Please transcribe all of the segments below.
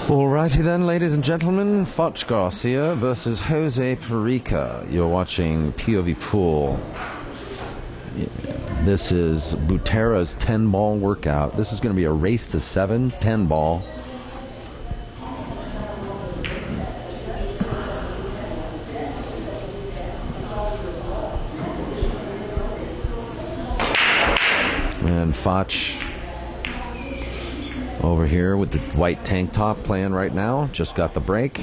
Alrighty then, ladies and gentlemen, Fach GARCIA versus Jose Parica. You're watching POV Pool. This is Butera's 10-ball workout. This is going to be a race to 7, 10-ball. And Fach over here with the white tank top playing right now. Just got the break.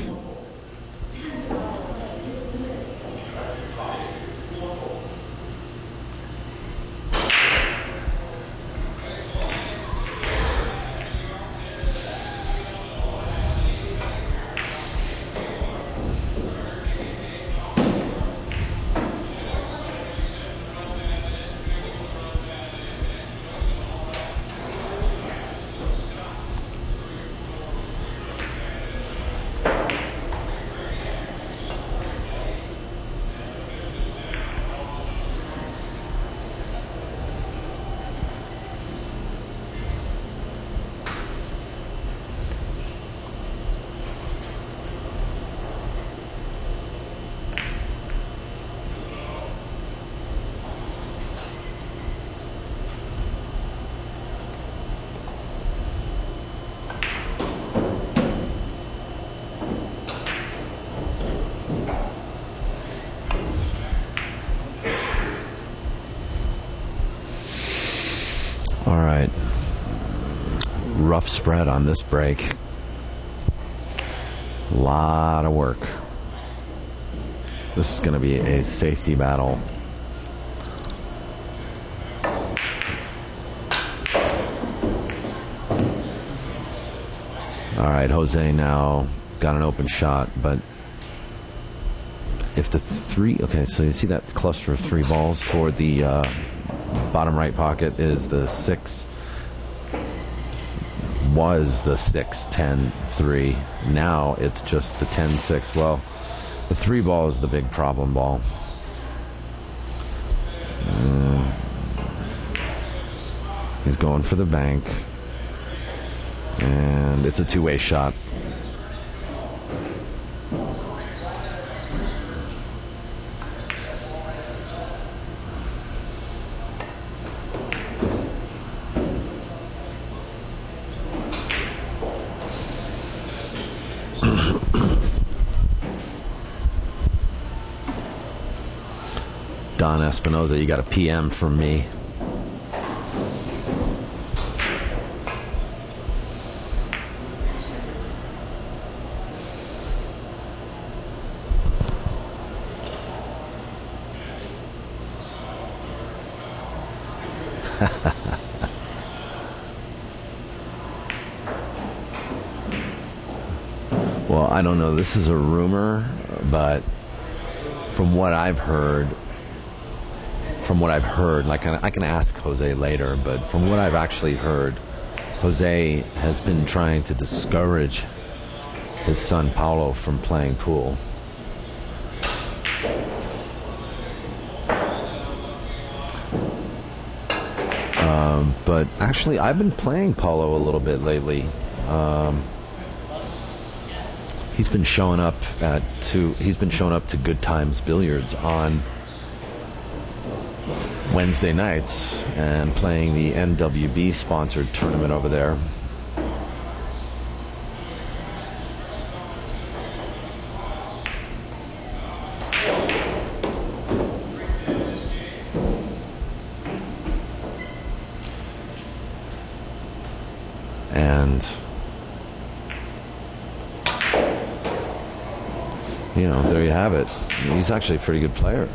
All right, rough spread on this break. A lot of work. This is going to be a safety battle. All right, Jose now got an open shot, but if the three, okay, so you see that cluster of 3 balls toward the bottom right pocket is the 6, was the 6, 10, 3. Now it's just the 10, 6. Well, the 3 ball is the big problem ball. He's going for the bank, and it's a 2-way shot. Don Espinoza, you got a PM from me. Well, I don't know. This is a rumor, but from what I've heard, like I can ask Jose later, but from what I've actually heard, Jose has been trying to discourage his son Paulo from playing pool. But actually, I've been playing Paulo a little bit lately. He's been showing up to Good Times Billiards on Wednesday nights and playing the NWB sponsored tournament over there. And you know, there you have it. He's actually a pretty good player.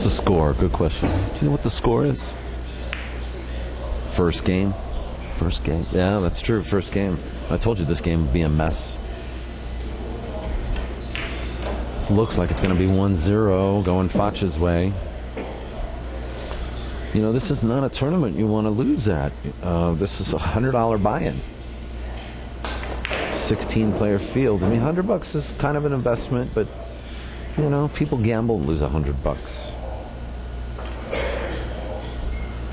What's the score? Good question. Do you know what the score is? First game? First game. Yeah, that's true. First game. I told you this game would be a mess. It looks like it's going to be 1-0 going Fach's way. You know, this is not a tournament you want to lose at. This is a $100 buy-in. 16-player field. I mean, $100 is kind of an investment, but, you know, people gamble and lose $100.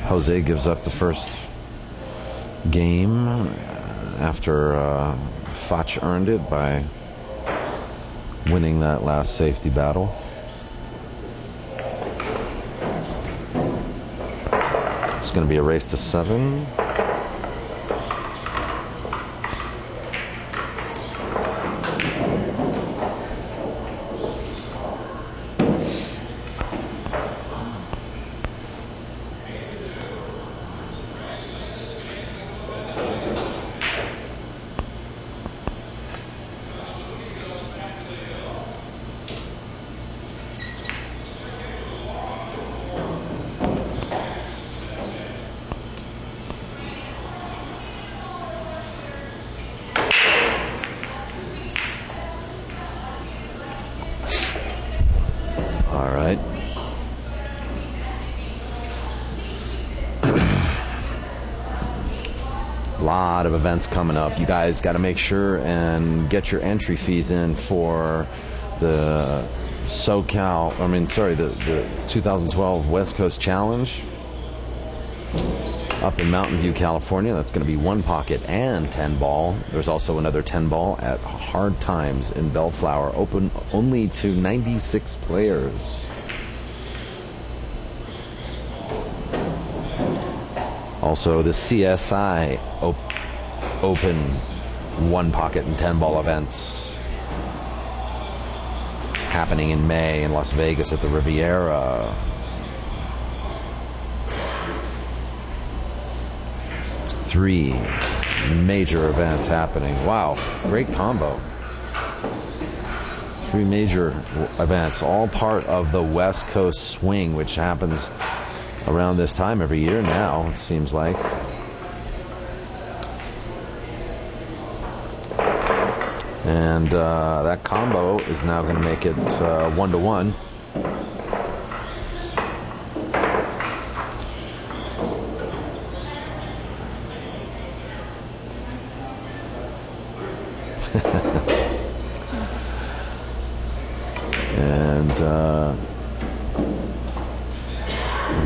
Jose gives up the first game after Fach earned it by winning that last safety battle. It's going to be a race to 7. Lot of events coming up. You guys got to make sure and get your entry fees in for the the 2012 West Coast Challenge up in Mountain View, California. That's going to be 1 pocket and 10 ball. There's also another 10 ball at Hard Times in Bellflower, open only to 96 players. Also, the CSI Open 1 pocket and 10 ball events happening in May in Las Vegas at the Riviera. 3 major events happening. Wow, great combo. 3 major events, all part of the West Coast Swing, which happens around this time every year now, it seems like. And that combo is now going to make it 1-1. And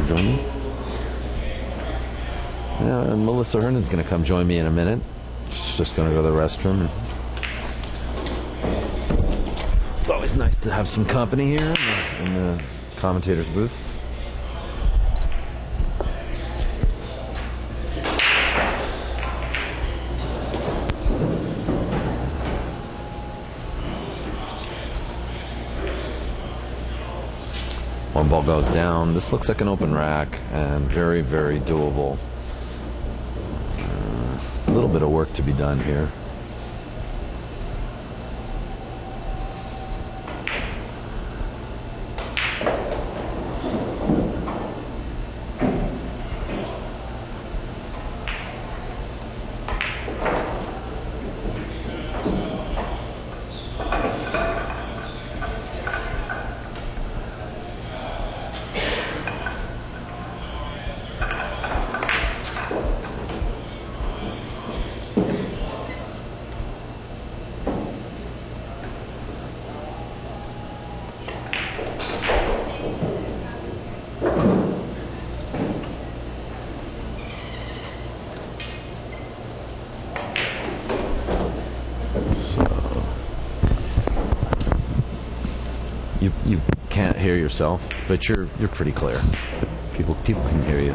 join me? Yeah, and Melissa Herndon's going to come join me in a minute. She's just going to go to the restroom. It's always nice to have some company here in the commentator's booth. One ball goes down. This looks like an open rack and very, very doable. A little bit of work to be done here. You can't hear yourself, but you're pretty clear. People can hear you.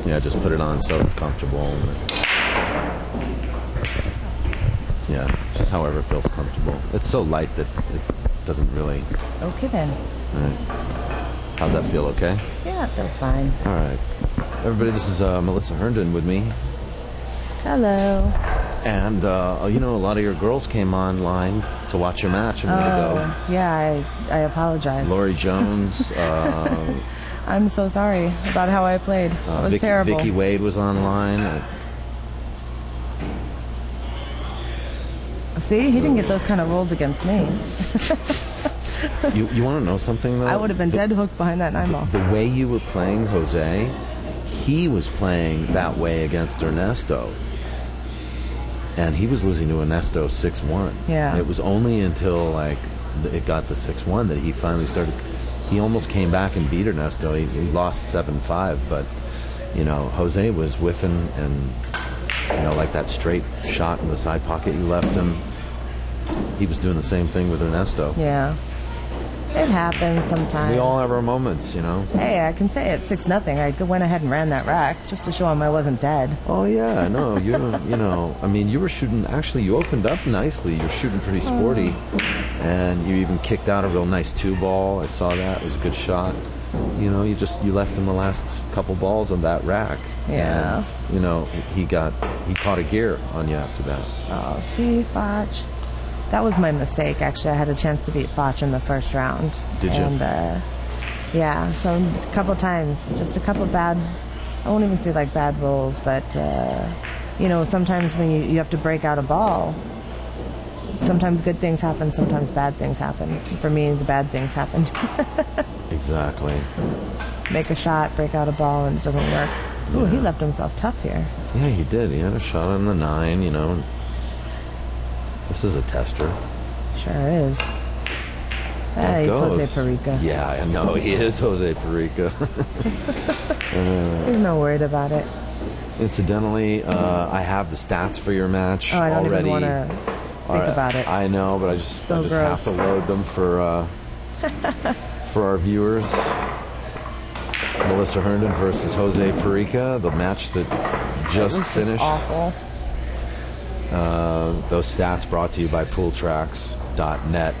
Yeah, just put it on so it's comfortable. Yeah, just however it feels comfortable. It's so light that it doesn't really. Okay then. All right. How's that feel? Okay. Yeah, it feels fine. All right, everybody. This is Melissa Herndon with me. Hello. And, you know, a lot of your girls came online to watch your match a minute ago. Yeah, I apologize. Lori Jones. I'm so sorry about how I played. It was terrible. Vicky Wade was online. See, he didn't get those kind of rolls against me. You want to know something, though? I would have been dead hooked behind that 9-ball. The way you were playing Jose, he was playing that way against Ernesto. And he was losing to Ernesto 6-1. Yeah. It was only until, like, it got to 6-1 that he finally started. He almost came back and beat Ernesto. He lost 7-5, but, you know, Jose was whiffing and, you know, like that straight shot in the side pocket you left him. He was doing the same thing with Ernesto. Yeah. It happens sometimes. We all have our moments, you know. Hey, I can say it 6-0. I went ahead and ran that rack just to show him I wasn't dead. Oh yeah, no, you know, I mean, you were shooting. Actually, you opened up nicely. You're shooting pretty sporty, and you even kicked out a real nice 2-ball. I saw that. It was a good shot. You know, you left him the last couple balls on that rack. Yeah. And, you know, he caught a gear on you after that. Oh, see, Fach. That was my mistake, actually. I had a chance to beat Fach in the first round. Did you? And, yeah, so a couple times. Just a couple bad, I won't even say like bad rolls, but, you know, sometimes when you have to break out a ball, sometimes good things happen, sometimes bad things happen. For me, the bad things happened. Exactly. Make a shot, break out a ball, and it doesn't work. Ooh, he left himself tough here. Yeah, he did. He had a shot on the 9, you know. This is a tester. Sure is. He's Jose Parica. Yeah, I know. He is Jose Parica. He's not worried about it. Incidentally, I have the stats for your match I don't already. even want to think about it. I know, but I just gross. have to load them for our viewers. Melissa Herndon versus Jose Parica, the match that just finished. Just awful. Those stats brought to you by pooltracks.net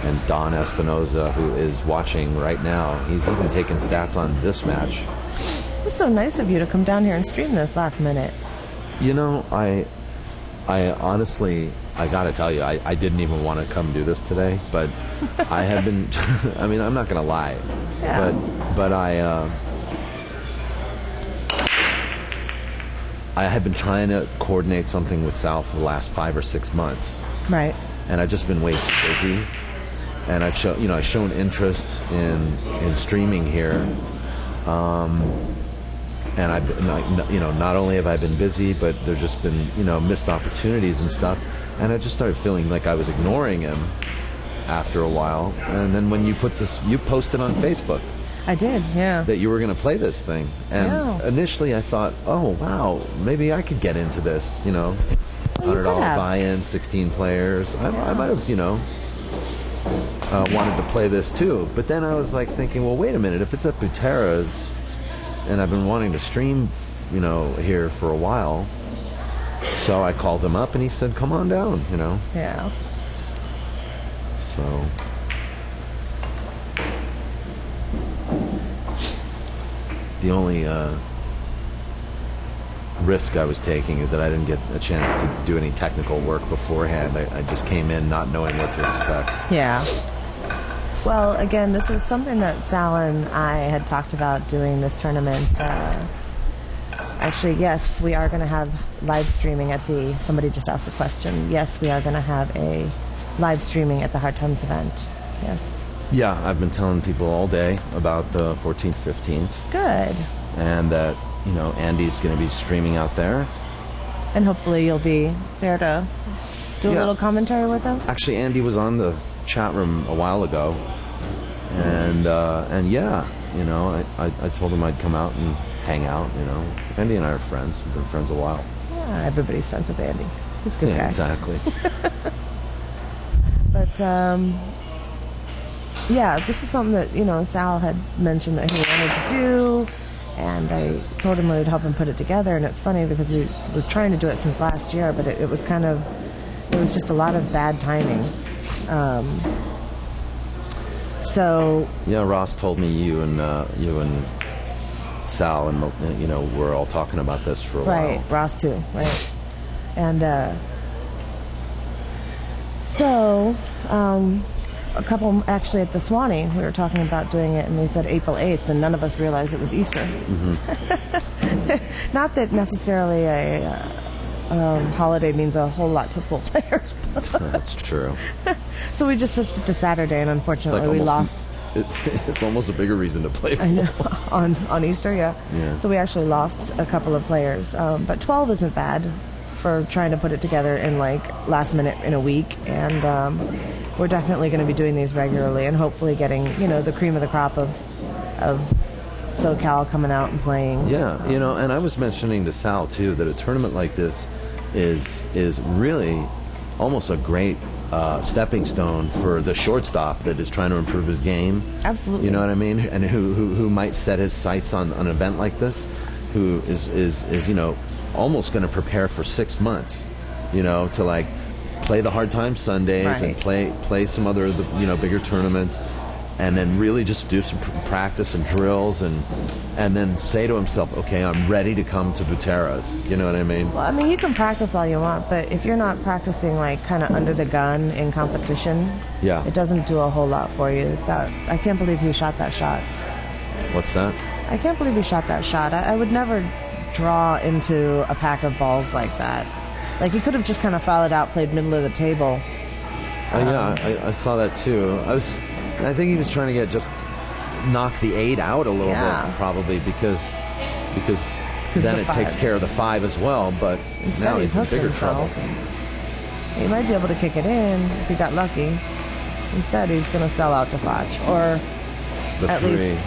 and Don Espinoza, who is watching right now. He's even taking stats on this match. It was so nice of you to come down here and stream this last minute. You know, I honestly, I gotta tell you, I didn't even want to come do this today, but I have been, I mean, I'm not gonna lie, yeah. but I had been trying to coordinate something with Sal for the last 5 or 6 months. Right. And I've just been way too busy. And I've shown interest in streaming here. And I've been, you know, not only have I been busy, but there's just been, you know, missed opportunities and stuff. And I just started feeling like I was ignoring him after a while. And then when you posted on Facebook. I did, yeah. That you were going to play this thing. And initially I thought, oh, wow, maybe I could get into this, you know. $100 buy-in, 16 players. I might have, you know, wanted to play this too. But then I was like thinking, well, wait a minute. If it's at Butera's, and I've been wanting to stream, you know, here for a while. So I called him up and he said, come on down, you know. Yeah. So... the only risk I was taking is that I didn't get a chance to do any technical work beforehand. I just came in not knowing what to expect. Yeah. Well, again, this was something that Sal and I had talked about doing this tournament. Actually, yes, we are going to have live streaming at somebody just asked a question. Yes, we are going to have a live streaming at the Hard Times event. Yes. Yeah, I've been telling people all day about the 14th, 15th. Good. And that, you know, Andy's going to be streaming out there. And hopefully you'll be there to do a little commentary with them. Actually, Andy was on the chat room a while ago. And yeah, you know, I told him I'd come out and hang out, you know. Andy and I are friends. We've been friends a while. Yeah, everybody's friends with Andy. He's a good guy. Exactly. But, yeah, this is something that, you know, Sal had mentioned that he wanted to do, and I told him I would help him put it together, and it's funny because we were trying to do it since last year, but it was kind of, it was just a lot of bad timing. So... yeah, Ross told me you and Sal and, you know, we're all talking about this for a while. Right, Ross too, right. And so a couple actually at the Swanee, we were talking about doing it, and they said April 8th, and none of us realized it was Easter. Mm-hmm. Not that necessarily a holiday means a whole lot to pool players. That's true. So we just switched it to Saturday, and unfortunately we lost. It's almost a bigger reason to play pool. I know, on Easter, yeah. So we actually lost a couple of players, but 12 isn't bad for trying to put it together in like last minute in a week, and we're definitely going to be doing these regularly and hopefully getting the cream of the crop of SoCal coming out and playing. Yeah, and I was mentioning to Sal too that a tournament like this is really almost a great stepping stone for the shortstop that is trying to improve his game. Absolutely. You know what I mean? And who might set his sights on an event like this, who is almost going to prepare for 6 months, to like play the hard time Sundays and play some other bigger tournaments, and then really just do some practice and drills, and then say to himself, okay, I'm ready to come to Butera's. You know what I mean? Well, I mean, you can practice all you want, but if you're not practicing like kind of under the gun in competition, it doesn't do a whole lot for you. I can't believe he shot that shot. What's that? I can't believe he shot that shot. I would never draw into a pack of balls like that. Like, he could have just kind of fouled out, played middle of the table. I saw that too. I think he was trying to knock the 8 out a little bit, probably because then it takes care of the 5 as well. But instead, now he's in bigger himself. trouble. He might be able to kick it in if he got lucky. Instead, he's going to sell out to Fach, or at least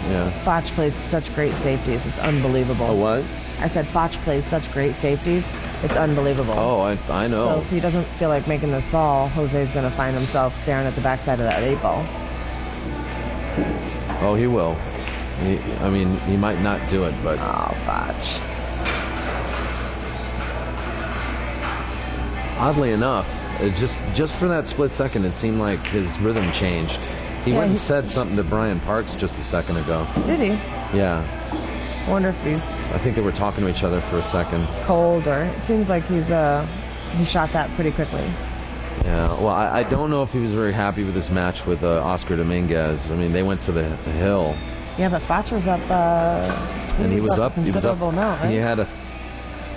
Fach plays such great safeties. It's unbelievable. Oh, what? I said Fach plays such great safeties. It's unbelievable. Oh, I know. So if he doesn't feel like making this ball, Jose's going to find himself staring at the backside of that 8 ball. Oh, he will. He might not do it, but... Oh, Fach. Oddly enough, just for that split second, it seemed like his rhythm changed. He went and said something to Brian Parks just a second ago. Did he? Yeah. I wonder if he's... I think they were talking to each other for a second. Cold, or it seems like he shot that pretty quickly. Yeah, well, I don't know if he was very happy with his match with Oscar Dominguez. I mean, they went to the hill. Yeah, but Fach was up. He was up. Amount, right? He had a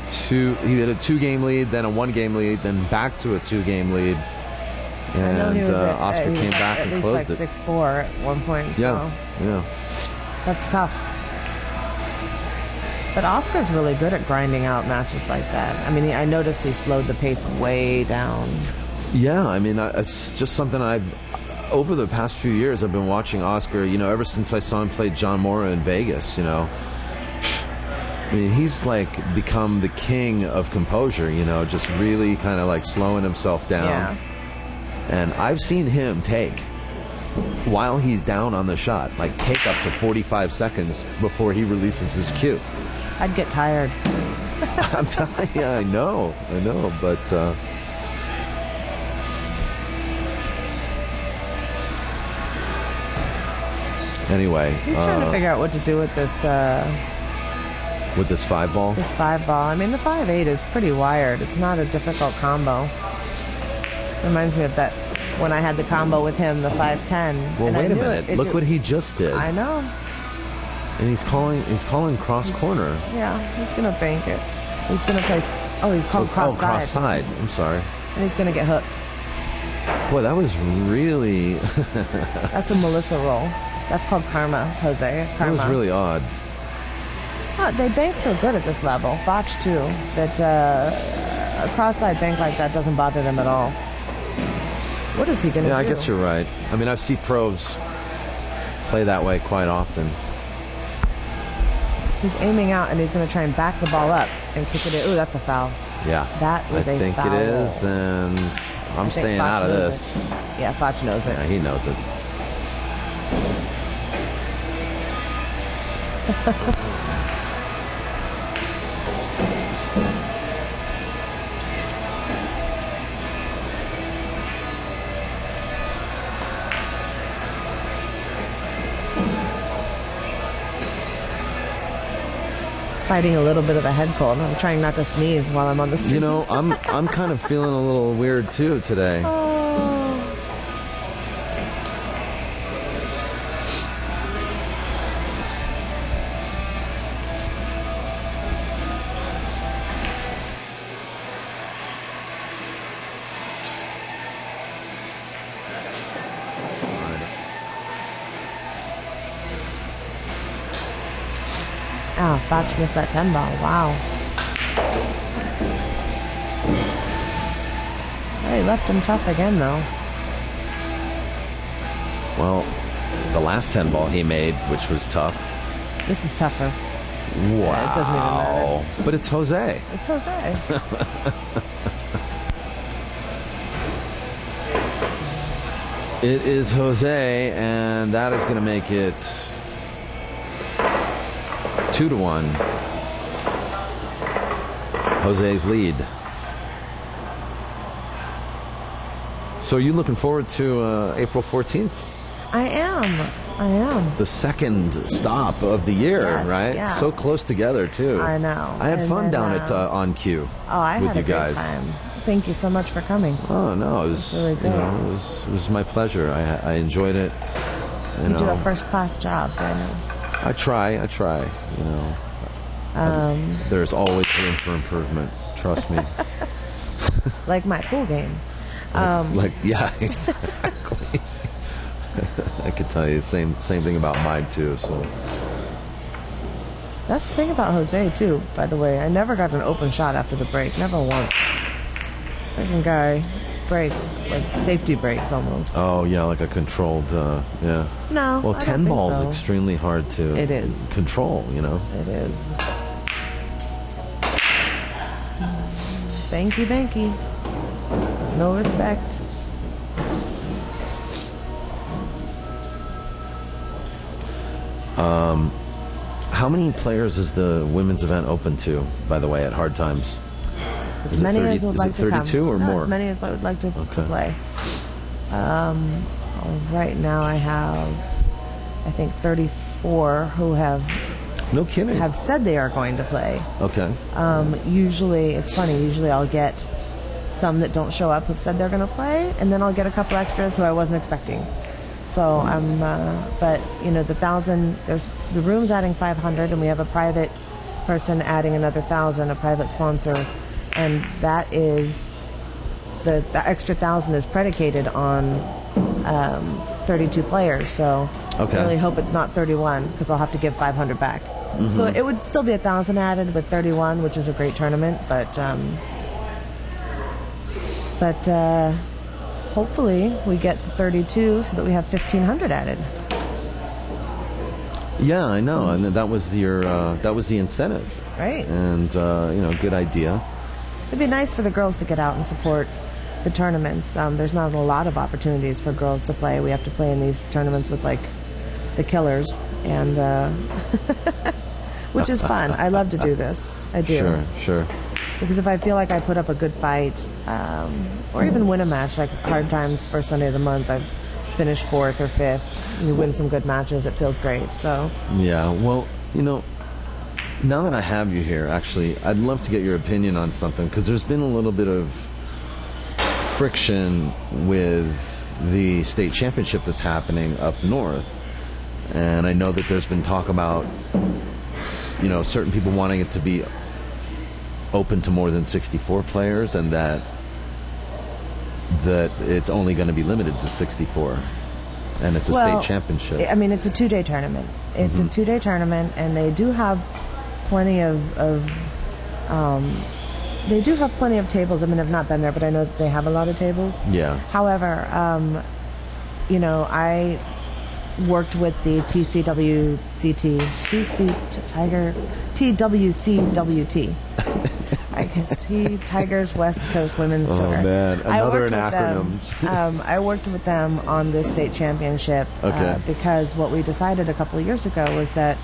2-game lead, then a 1-game lead, then back to a 2-game lead, and Oscar came back and closed it. 6-4 at one point. Yeah, so. That's tough. But Oscar's really good at grinding out matches like that. I mean, I noticed he slowed the pace way down. Yeah, I mean, it's just something over the past few years, I've been watching Oscar, ever since I saw him play John Mora in Vegas, I mean, he's like become the king of composure, just really kind of like slowing himself down. Yeah. And I've seen him take, while he's down on the shot, like take up to 45 seconds before he releases his cue. I'd get tired. I'm telling you, I know, but... Anyway, he's trying to figure out what to do with this. With this 5 ball. This 5 ball. I mean, the 5-8 is pretty wired. It's not a difficult combo. Reminds me of that when I had the combo with him, the 5-10. Well, wait a minute. Look what he just did. I know. And he's calling cross corner. Yeah, he's gonna bank it. He's gonna play. Oh, he called cross side. Cross side. I'm sorry. And he's gonna get hooked. Boy, that was really. That's a Melissa roll. That's called karma, Jose. Karma. That was really odd. Oh, they bank so good at this level. Fach too. That a cross-side bank like that doesn't bother them at all. What is he gonna do? Yeah, I guess you're right. I mean, I've seen pros play that way quite often. He's aiming out, and he's going to try and back the ball up and kick it in. Ooh, that's a foul. Yeah. That was a foul. I think it is, and I'm staying out of this. Yeah, Fach knows it. Yeah, he knows it. fighting a little bit of a head cold. I'm trying not to sneeze while I'm on the street. You know, I'm kind of feeling a little weird too today. Oh, Fach missed that 10 ball. Wow. He left him tough again, though. Well, the last 10 ball he made, which was tough. This is tougher. Wow. Yeah, it doesn't even matter. But it's Jose. It's Jose. It is Jose, and that is going to make it 2-1. Jose's lead. So are you looking forward to April 14th? I am. The second stop of the year, yes, right? Yeah. So close together, too. I know. I had fun down at On Cue. Oh, I with had a you great guys. time. Thank you so much for coming. Oh no, it was really good. It was my pleasure. I enjoyed it. You do a first class job, Daniel. I try. You know, there's always room for improvement. Trust me. Like my pool game. Yeah, exactly. I could tell you the same thing about mine too. So that's the thing about Jose too. By the way, I never got an open shot after the break. Never once. Freaking guy breaks, like safety breaks almost. Oh yeah, like a controlled. Yeah. No. Well, 10 ball is extremely hard to. It is. Control. You know. It is. Banky. No respect. How many players is the women's event open to, by the way, at Hard Times? As many as would like to come. 32 or more? As many as I would like to play. Right now I have, I think, 34 who have no kidding have said they are going to play. Okay. Usually, it's funny, usually I'll get some that don't show up who've said they're going to play, and then I'll get a couple extras who I wasn't expecting. So but you know, the 1,000, there's the room's adding 500, and we have a private person adding another 1,000, a private sponsor, and that is the extra 1,000 is predicated on 32 players. So okay. I really hope it's not 31 because I'll have to give 500 back. Mm-hmm. So it would still be 1,000 added with 31, which is a great tournament, but hopefully we get 32 so that we have 1,500 added. Yeah, I know, and that was the incentive, right? And you know, good idea. It'd be nice for the girls to get out and support the tournaments. There's not a lot of opportunities for girls to play. We have to play in these tournaments with like the killers, and which is fun. I love to do this. I do. Sure. Because if I feel like I put up a good fight, or even win a match, like Hard Times first Sunday of the month, I've finished 4th or 5th. You win some good matches, it feels great. So yeah, well, you know, now that I have you here, actually, I'd love to get your opinion on something, because there's been a little bit of friction with the state championship that's happening up north, and I know that there's been talk about, you know, certain people wanting it to be open to more than 64 players, and that it's only going to be limited to 64, and it's a state championship. I mean, it's a 2-day tournament. It's a 2-day tournament, and they do have plenty of tables. I mean, I've not been there, but I know that they have a lot of tables. Yeah. However, you know, I worked with the TWCWT. Tigers West Coast Women's Tour. Oh man, another acronym. I worked with them on this state championship because what we decided a couple of years ago was that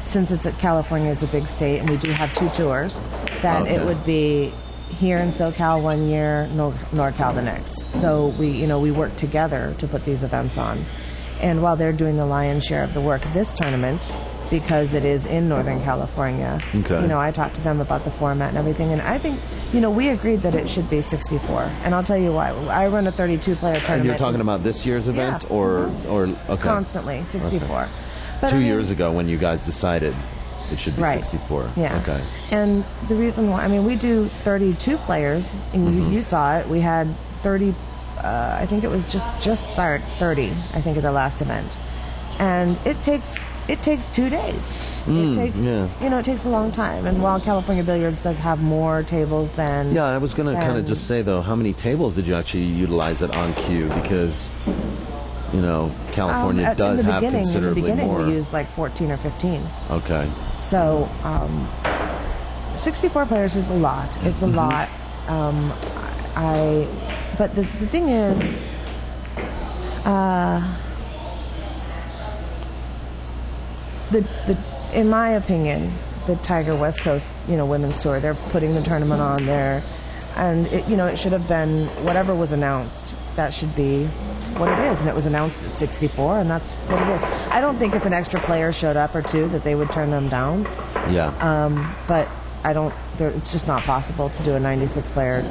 since California is a big state and we do have 2 tours, that it would be here in SoCal one year, NorCal the next. So we work together to put these events on. And while they're doing the lion's share of the work this tournament, because it is in Northern California. Okay. You know, I talked to them about the format and everything, and I think, you know, we agreed that it should be 64. And I'll tell you why. I run a 32-player tournament. And you're talking about this year's event, or okay, constantly 64. Okay. But 2 years ago, when you guys decided it should be 64. Yeah. Okay. And the reason why, I mean, we do 32 players, and you saw it. We had 30. I think it was just 30. I think at the last event, and it takes 2 days. It takes, you know, it takes a long time. And while California Billiards does have more tables than... Yeah, I was going to kind of just say, though, how many tables did you actually utilize at On Cue? Because, you know, California does have considerably more. In the beginning, we used like 14 or 15. Okay. So, 64 players is a lot. It's a lot. But the thing is... in my opinion, the Tiger West Coast, you know, women's tour, they're putting the tournament on there, and it, you know, it should have been whatever was announced. That should be what it is, and it was announced at 64, and that's what it is. I don't think if an extra player showed up or two that they would turn them down. Yeah. But I don't. It's just not possible to do a 96-player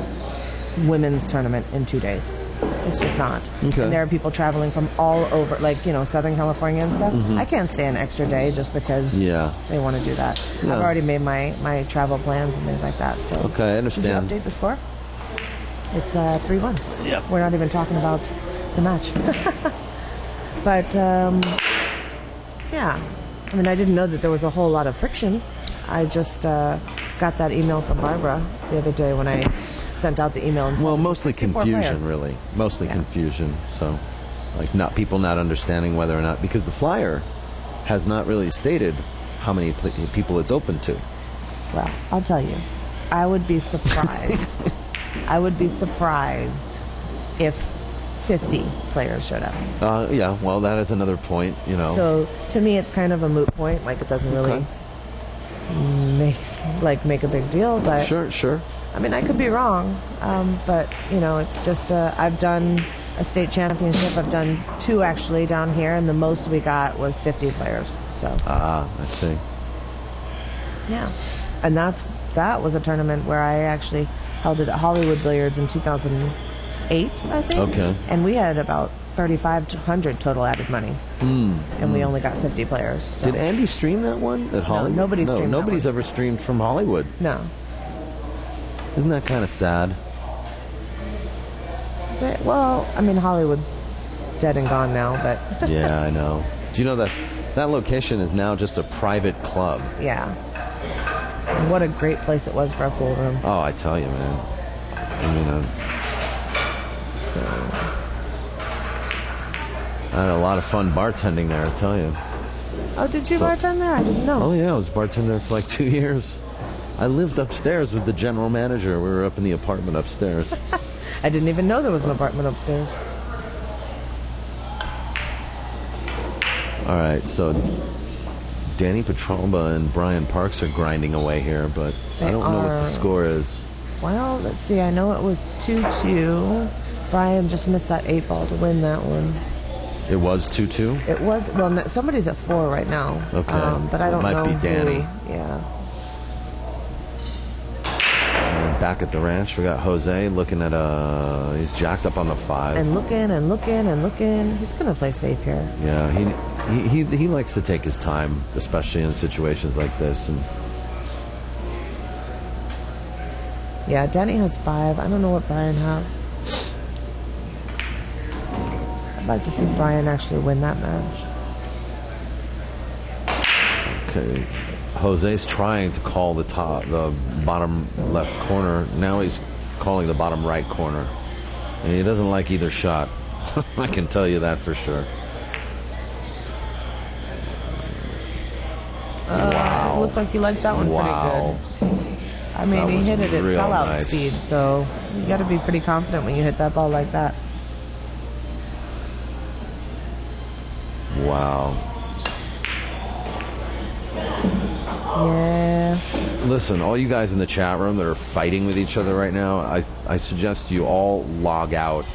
women's tournament in 2 days. It's just not. Okay. And there are people traveling from all over, like, you know, Southern California and stuff. I can't stay an extra day just because they want to do that. Yeah. I've already made my travel plans and things like that. So okay, I understand. Did you update the score? It's 3-1. Yep. We're not even talking about the match. But, yeah. I mean, I didn't know that there was a whole lot of friction. I just got that email from Barbara the other day when I sent out the email. And well, mostly confusion, really. Mostly confusion. So, like, people not understanding whether or not, because the flyer has not really stated how many people it's open to. Well, I'll tell you, I would be surprised. I would be surprised if 50 players showed up. Yeah, well, that is another point, you know. So, to me, it's kind of a moot point. Like, it doesn't really make a big deal. But Sure. I mean, I could be wrong, but, you know, it's just, I've done a state championship. I've done 2, actually, down here, and the most we got was 50 players. So. I see. Yeah. And that was a tournament where I actually held it at Hollywood Billiards in 2008, I think. Okay. And we had about 3,500 total added money. And we only got 50 players. So. Did Andy stream that one at Hollywood? No, nobody streamed nobody's that one. ever streamed from Hollywood. No. Isn't that kind of sad? But, well, I mean, Hollywood's dead and gone now, but... Yeah, I know. Do you know that location is now just a private club? Yeah. And what a great place it was for a pool room. Oh, I tell you, man. I mean, I had a lot of fun bartending there, I tell you. Oh, did you bartend there? I didn't know. Oh, yeah, I was bartending there for like 2 years. I lived upstairs with the general manager. We were up in the apartment upstairs. I didn't even know there was an apartment upstairs. All right, so Danny Petralba and Brian Parks are grinding away here, but I don't know what the score is. Well, let's see. I know it was 2-2. Brian just missed that 8 ball to win that one. It was 2-2? It was. Well, somebody's at 4 right now. Okay. But I don't know. It might be Danny. Yeah. Back at the ranch, we got Jose looking at he's jacked up on the 5. And looking and looking and looking. He's going to play safe here. Yeah, he likes to take his time, especially in situations like this. And yeah, Danny has 5. I don't know what Brian has. I'd like to see Brian actually win that match. Okay. Jose's trying to call the bottom left corner. Now he's calling the bottom right corner. And he doesn't like either shot. I can tell you that for sure. Wow. It looked like you liked that one pretty good. I mean, he hit it at sellout speed, so you got to be pretty confident when you hit that ball like that. Wow. Yeah. Listen, all you guys in the chat room that are fighting with each other right now, I suggest you all log out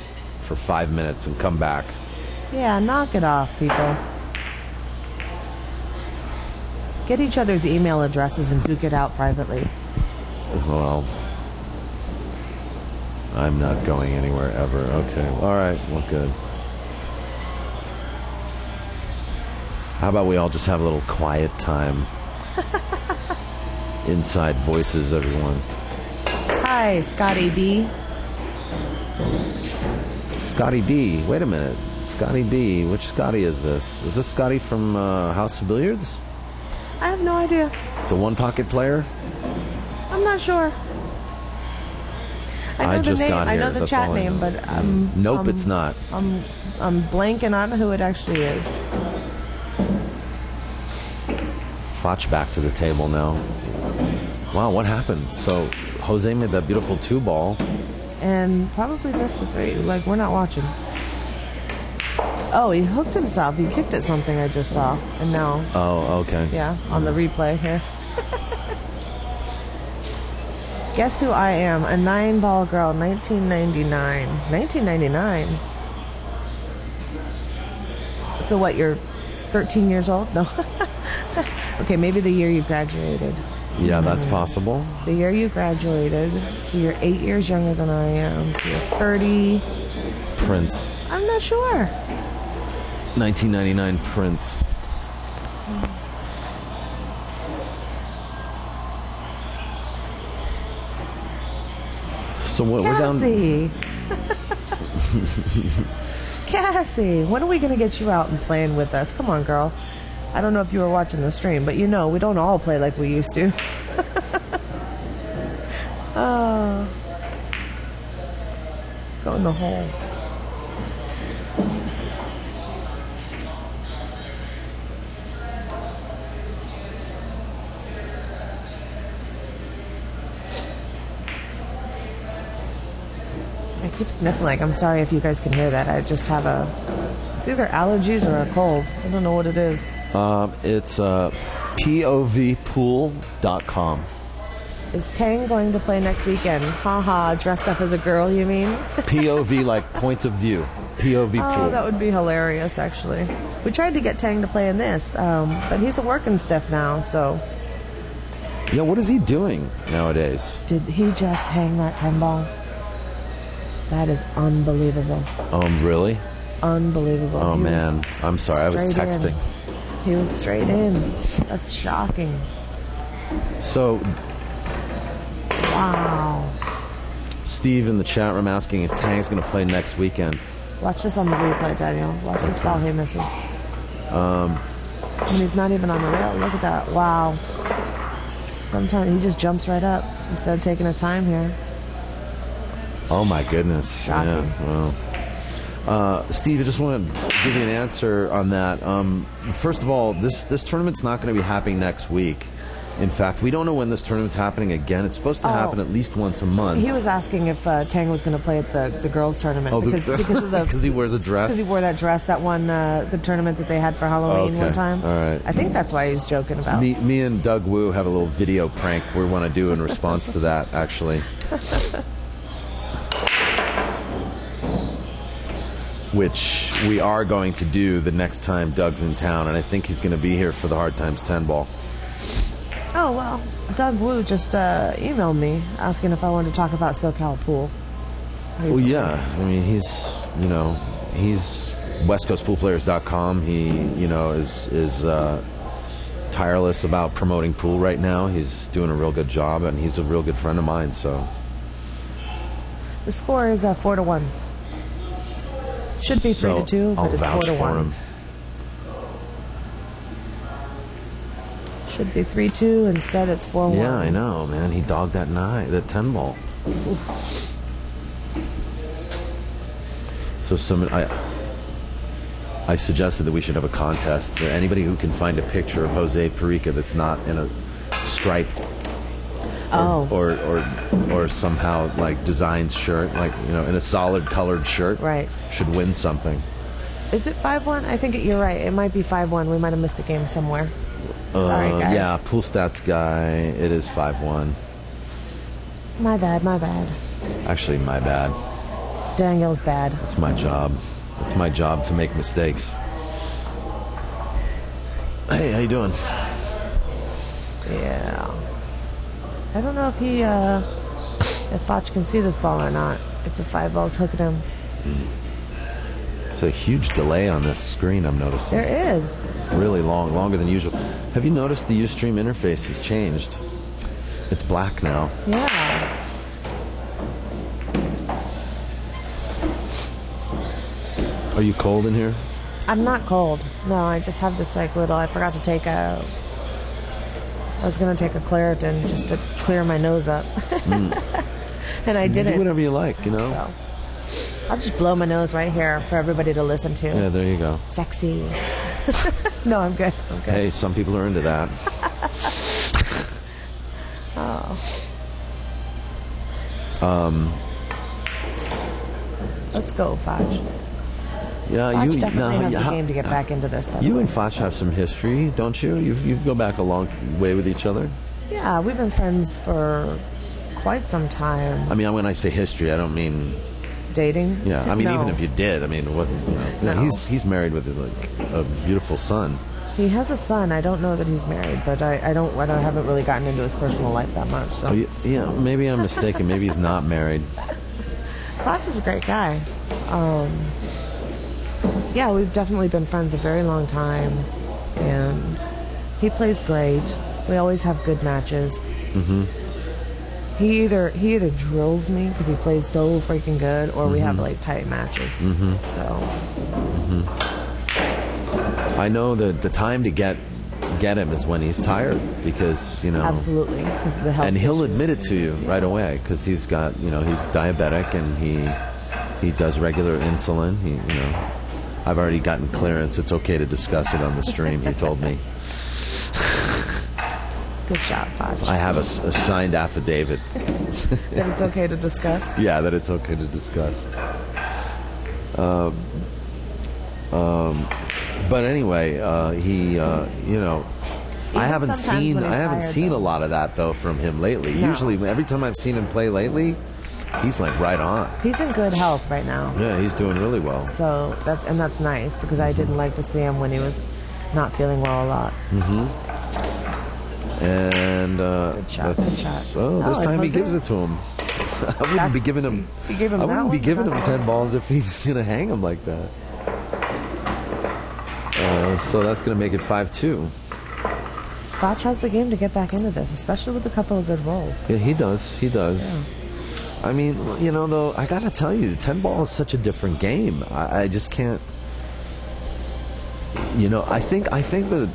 for 5 minutes and come back. Yeah, knock it off, people. Get each other's email addresses and duke it out privately. Well, I'm not going anywhere ever. Okay. All right. Well, good. How about we all just have a little quiet time? Inside voices, everyone. Hi, Scotty B. Scotty B. Wait a minute. Scotty B. Which Scotty is this? Is this Scotty from House of Billiards? I have no idea. The one pocket player? I'm not sure. I know I the just name. got here. I know the That's chat all I name, know. but nope, it's not. I'm blanking on who it actually is. Fach back to the table now. Wow, what happened? So Jose made that beautiful 2-ball. And probably missed the 3. Like, we're not watching. Oh, he hooked himself. He kicked at something I just saw. And now... Oh, okay. Yeah, on the replay here. Guess who I am? A 9-ball girl, 1999. 1999? So what, you're 13 years old? No. Okay, maybe the year you graduated. Yeah, that's possible. The year you graduated. So you're 8 years younger than I am. So you're 30. Prince. I'm not sure. 1999 Prince. So what, we're down... Cassie, when are we going to get you out and playing with us? Come on, girl. I don't know if you were watching the stream, but you know, we don't all play like we used to. Go in the hole. I keep sniffling. I'm sorry if you guys can hear that. I just have it's either allergies or a cold. I don't know what it is. It's povpool.com. Is Tang going to play next weekend? Haha, dressed up as a girl, you mean? POV, like point of view. POV pool. Oh, that would be hilarious, actually. We tried to get Tang to play in this, but he's working stuff now, so... Yeah, what is he doing nowadays? Did he just hang that 10-ball? That is unbelievable. Really? Unbelievable. Oh, man. I'm sorry, I was texting. He was straight in. That's shocking. So... Wow. Steve in the chat room asking if Tang's going to play next weekend. Watch this on the replay, Daniel. Watch this ball he misses. And he's not even on the rail. Look at that. Wow. Sometimes he just jumps right up instead of taking his time here. Oh, my goodness. Shocking. Yeah, well. Steve, I just want to give you an answer on that. First of all, this tournament's not going to be happening next week. In fact, we don't know when this tournament's happening again. It's supposed to happen at least once a month. He was asking if Tang was going to play at the girls' tournament. Because he wears a dress? Because he wore that dress that won the tournament that they had for Halloween one time. All right. I think that's why he's joking about. Me and Doug Wu have a little video prank we want to do in response to that, actually. Which we are going to do the next time Doug's in town, and I think he's going to be here for the Hard Times 10-ball. Oh, well, Doug Wu just emailed me asking if I wanted to talk about SoCal Pool. Well, yeah. I mean, he's westcoastpoolplayers.com. He, is tireless about promoting pool right now. He's doing a real good job, and he's a real good friend of mine, so. The score is 4-1. Should be 3-2, but it's 4-1. Should be 3-2. Instead, it's 4-1. Yeah, I know, man. He dogged that 10-ball. So I suggested that we should have a contest. Anybody who can find a picture of Jose Parica that's not in a striped or somehow like designs shirt, like in a solid colored shirt, right, should win something. Is it 5-1? I think you're right. It might be 5-1. We might have missed a game somewhere. Sorry, guys. Yeah, pool stats guy. It is 5-1. My bad. Actually, my bad. Daniel's bad. It's my job. It's my job to make mistakes. Hey, how you doing? Yeah. I don't know if he, if Fach can see this ball or not. It's a 5 balls hooking him. It's a huge delay on this screen, I'm noticing. There is. Really long, longer than usual. Have you noticed the Ustream interface has changed? It's black now. Yeah. Are you cold in here? I'm not cold. No, I just have this like little, I forgot to take a, I was going to take a Claritin just to clear my nose up. And I didn't. Do whatever you like, you know? So, I'll just blow my nose right here for everybody to listen to. Yeah, there you go. Sexy. No, I'm good. I'm good. Hey, some people are into that. Oh. Let's go, Fach. Yeah, Fach you definitely has the game to get back into this. By the you way. and Fach have some history, don't you? You go back a long way with each other. Yeah, we've been friends for quite some time. I mean, when I say history, I don't mean Dating? Yeah, I mean, No. even if you did, I mean, it wasn't. You know, No. he's married with like a beautiful son. He has a son. I don't know that he's married, but I haven't really gotten into his personal life that much. So. Oh, yeah, maybe I'm mistaken. Maybe he's not married. Fach is a great guy. Yeah, we've definitely been friends a very long time, and he plays great. We always have good matches. Mm-hmm. He either drills me because he plays so freaking good, or we have like tight matches. Mm-hmm. So. I know that the time to get him is when he's tired, because Absolutely, because the health. And he'll issues. admit it to you right away, because he's got he's diabetic and he does regular insulin. I've already gotten clearance. It's okay to discuss it on the stream. He told me. Good shot, Fach. I have a signed affidavit. That it's okay to discuss. Yeah, that it's okay to discuss. But anyway, I haven't seen a lot of that though from him lately. No. Usually, every time I've seen him play lately, he's like right on. He's in good health right now. Yeah, he's doing really well. So that's nice, because I didn't like to see him when he was not feeling well a lot. Mm-hmm. And Good shot. Good shot. Oh, this time he Jose? gives it to him. I wouldn't be giving him. You gave him I that wouldn't be one? giving him That 10 balls if he's gonna hang him like that. So that's gonna make it 5-2. Fach has the game to get back into this, especially with a couple of good rolls. Yeah, he does. He does. Yeah. I mean, though, I gotta tell you, 10 ball is such a different game. I just can't. I think that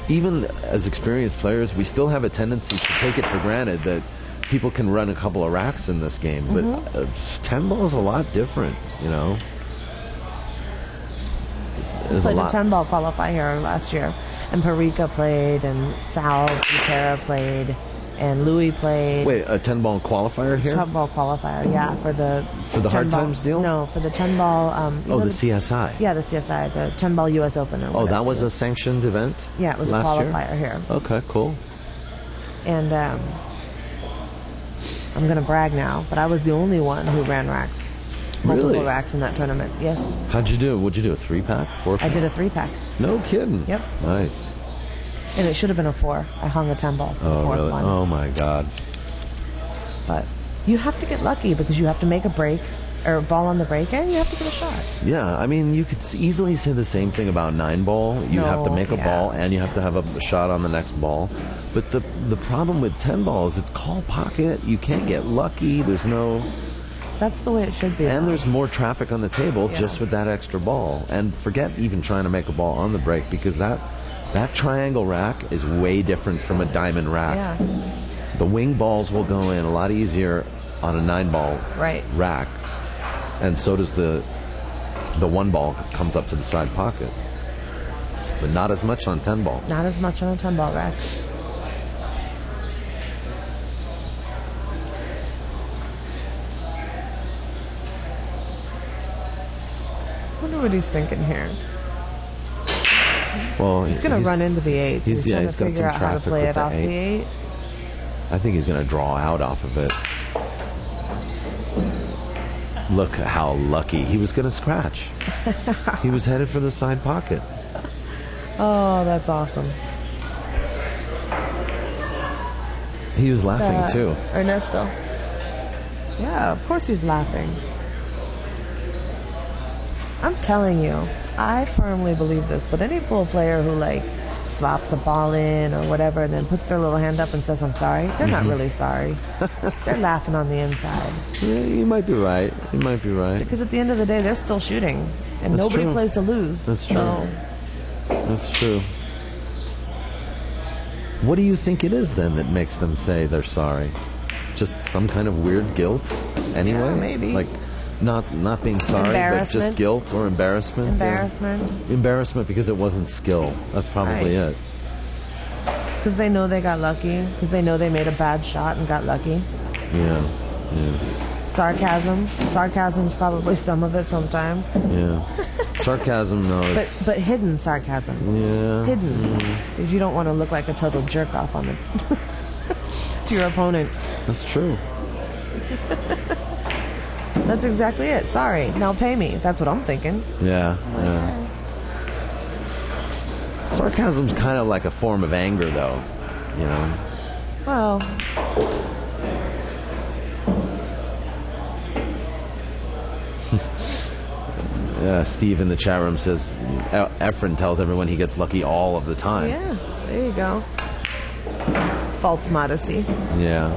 even as experienced players, we still have a tendency to take it for granted that people can run a couple of racks in this game. But 10 ball is a lot different, There's Played a a lot. 10 ball qualifier here last year, and Parica played, and Sal Butera played, and Louis played. Wait, a 10 ball qualifier here? 10 ball qualifier, yeah, for the 10 Hard ball, Times deal? No, for the 10 ball. The CSI. Yeah, the CSI, the 10 ball U.S. Open. Or Oh, whatever that was it a is. sanctioned event? Yeah, it was a last year? qualifier here. Okay, cool. And I'm going to brag now, but I was the only one who ran racks. Multiple Really? racks in that tournament, yes. How'd you do? What'd you do, a 3-pack? 4-pack? I did a 3-pack, No kidding. Yep. Nice. and it should have been a 4. I hung a 10 ball for the Oh, fourth really? one. Oh, my God. But you have to get lucky, because you have to make a break, or a ball on the break, and you have to get a shot. Yeah, I mean, you could easily say the same thing about 9 ball. You have to make a ball, and you have to have a shot on the next ball. But the problem with 10 ball is it's call pocket. You can't get lucky. There's no... That's the way it should be. And though. there's more traffic on the table Yeah. just with that extra ball. And forget even trying to make a ball on the break, because that triangle rack is way different from a diamond rack. Yeah, The wing balls will go in a lot easier on a 9 ball right. rack, and so does the 1 ball comes up to the side pocket, but not as much on 10 ball. Not as much on a 10 ball rack. I wonder what he's thinking here. Well, He's going to run into the 8. So he's trying got to figure some out how to traffic play with it the off the 8. I think he's going to draw out off of it. Look how lucky. He was going to scratch. He was headed for the side pocket. Oh, that's awesome. He was laughing too. Ernesto. Yeah, of course he's laughing. I'm telling you, I firmly believe this, but any pool player who like slaps a ball in or whatever and then puts their little hand up and says, I'm sorry, they're not really sorry. They're laughing on the inside. Yeah, you might be right. You might be right. Because at the end of the day, they're still shooting. And That's nobody true. plays to lose. That's true. So. That's true. What do you think it is then that makes them say they're sorry? Just some kind of weird guilt anyway? Yeah, maybe. Like not being sorry, but just guilt or embarrassment? Embarrassment. Yeah. Embarrassment because it wasn't skill. That's probably it. Because they know they got lucky. Because they know they made a bad shot and got lucky. Yeah. Sarcasm. Sarcasm's probably some of it sometimes. Yeah. Sarcasm, no. But hidden sarcasm. Yeah. Hidden. Because you don't want to look like a total jerk off on the to your opponent. That's true. That's exactly it. Sorry. Now pay me. That's what I'm thinking. Yeah. Yeah. Sarcasm's kind of like a form of anger, though. You know. Well. Steve in the chat room says Efren tells everyone he gets lucky all of the time. Yeah, there you go. False modesty. Yeah.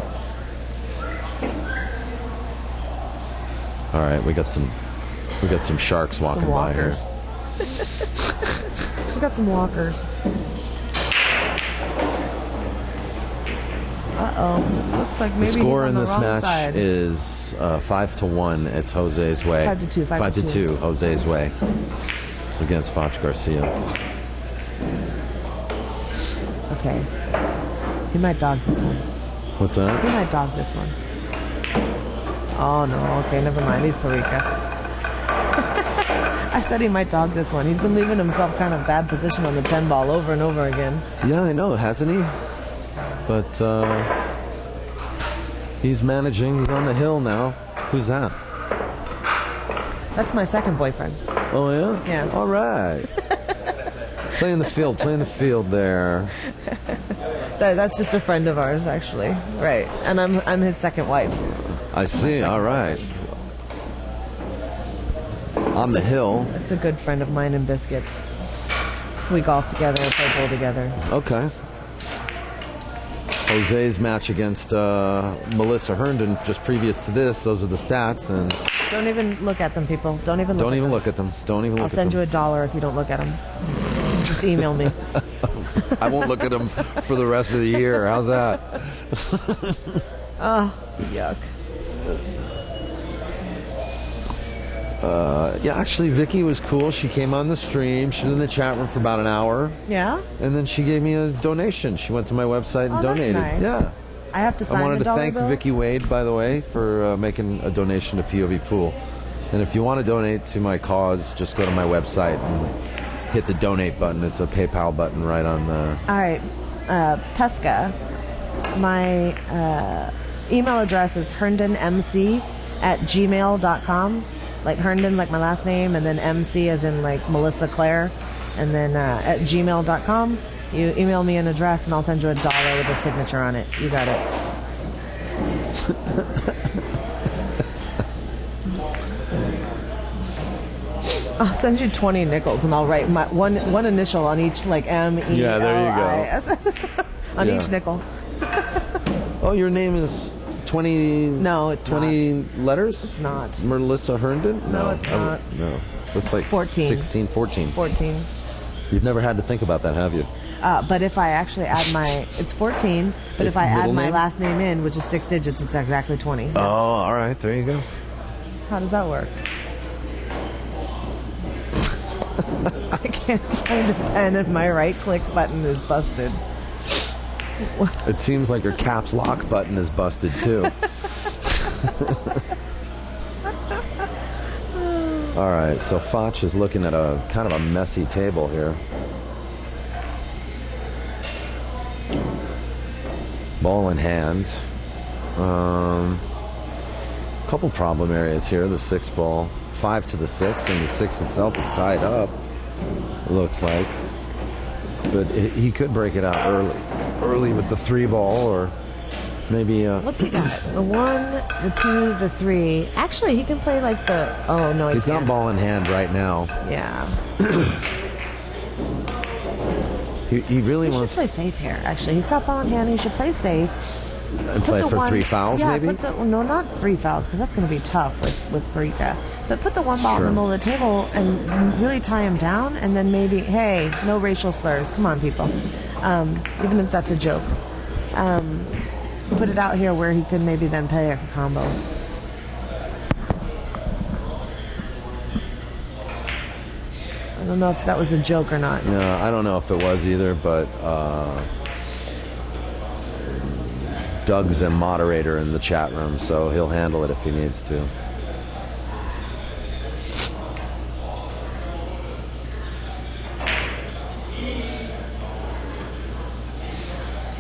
All right, we got some sharks walking by here. We got some walkers. Looks like maybe the score he's on in the this wrong match side. is 5-1. It's Jose's way. 5-2. 5-2. Jose's way against Fach GARCIA. Okay. He might dog this one. What's that? He might dog this one. Oh no. Okay, never mind. He's Parica. I said he might dog this one. He's been leaving himself kind of bad position on the 10 ball over and over again. Yeah, I know, hasn't he? But he's managing. He's on the hill now. Who's that? That's my second boyfriend. Oh, yeah? Yeah. All right. Play in the field there. That's just a friend of ours, actually. Right. And I'm his second wife. I see. All right. On the hill. It's a good friend of mine in Biscuits. We golf together, play pool together. Okay. Jose's match against Melissa Herndon just previous to this. Those are the stats. And don't even look at them, people. Don't even look at them. I'll send you $1 if you don't look at them. Just email me. I won't look at them for the rest of the year. How's that? Oh, yuck. Yeah, actually, Vicky was cool. She came on the stream. She was in the chat room for about an hour. Yeah? And then she gave me a donation. She went to my website and donated. That's nice. Yeah. I have to sign I wanted the to thank bill? Vicky Wade, by the way, for making a donation to POV Pool. And if you want to donate to my cause, just go to my website and hit the donate button. It's a PayPal button right on the... All right. Pesca, my email address is herndonmc@gmail.com. Like Herndon, like my last name, and then MC as in like Melissa Claire, and then at gmail.com. You email me an address and I'll send you $1 with a signature on it. You got it. I'll send you 20 nickels and I'll write my one initial on each, like M-E-L-I-S. Yeah, there you go. on each nickel. Oh, your name is 20... No, it's 20 not. letters? It's not. Melissa Herndon? No, it's not. No. That's like 14. 16, 14. 14. You've never had to think about that, have you? But if I actually add my... It's 14, but if I add my last name in, which is 6 digits, it's exactly 20. Oh, all right. There you go. How does that work? I can't find a pen and my right-click button is busted. It seems like your caps lock button is busted, too. All right, so Fach is looking at a kind of a messy table here. Ball in hand. Couple problem areas here. The 6 ball, 5 to the 6, and the 6 itself is tied up. It looks like, but he could break it out early with the 3 ball, or Maybe. What's he got? The 1, the 2, the 3. Actually, he can play like the. Oh no, he's got ball in hand right now. Yeah. he really wants to play safe here. Actually, he's got ball in hand. He should play safe. And play for 3 fouls, maybe? No, not 3 fouls, because that's going to be tough with Parica. But put the 1 ball in the middle of the table and really tie him down, and then maybe, hey, no racial slurs. Come on, people. Even if that's a joke. Put it out here where he could maybe then play a combo. I don't know if that was a joke or not. No, I don't know if it was either, but Doug's a moderator in the chat room, so he'll handle it if he needs to.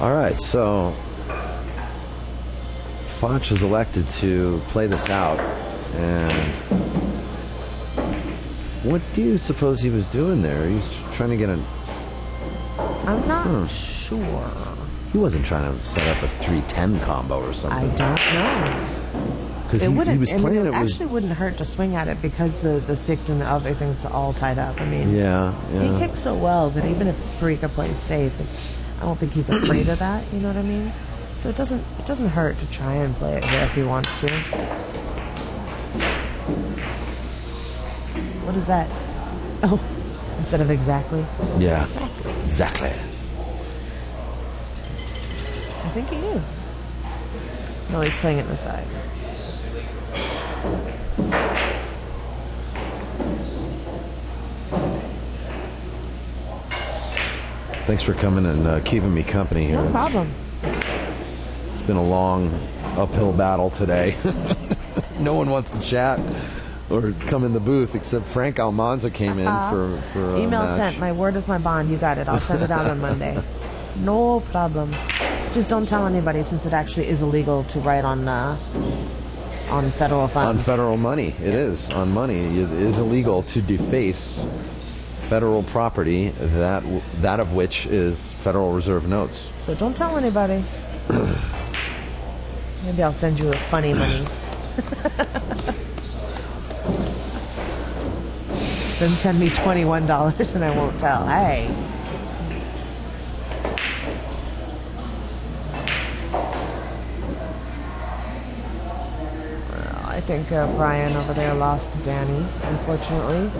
All right, so Fach is elected to play this out, and what do you suppose he was doing there? He was trying to get a... I'm not sure. He wasn't trying to set up a 3-10 combo or something. I don't know. Because he was playing it actually wouldn't hurt to swing at it because the 6 and the other things are all tied up. I mean, yeah. He kicks so well that even if Parica plays safe, I don't think he's afraid of that. You know what I mean? So it doesn't hurt to try and play it here if he wants to. What is that? Oh, instead of exactly. Yeah, exactly. I think he is. No, he's playing it this side. Thanks for coming and keeping me company here. No problem. It's been a long uphill battle today. No one wants to chat or come in the booth except Frank Almanza came in for email match. Sent. My word is my bond. You got it. I'll send it out on Monday. No problem. Just don't tell anybody, since it actually is illegal to write on federal funds. On federal money, it is on money. It is illegal to deface federal property that of which is Federal Reserve notes. So don't tell anybody. Maybe I'll send you a funny money. Then send me $21 and I won't tell. Hey. Well, I think Brian over there lost to Danny, unfortunately.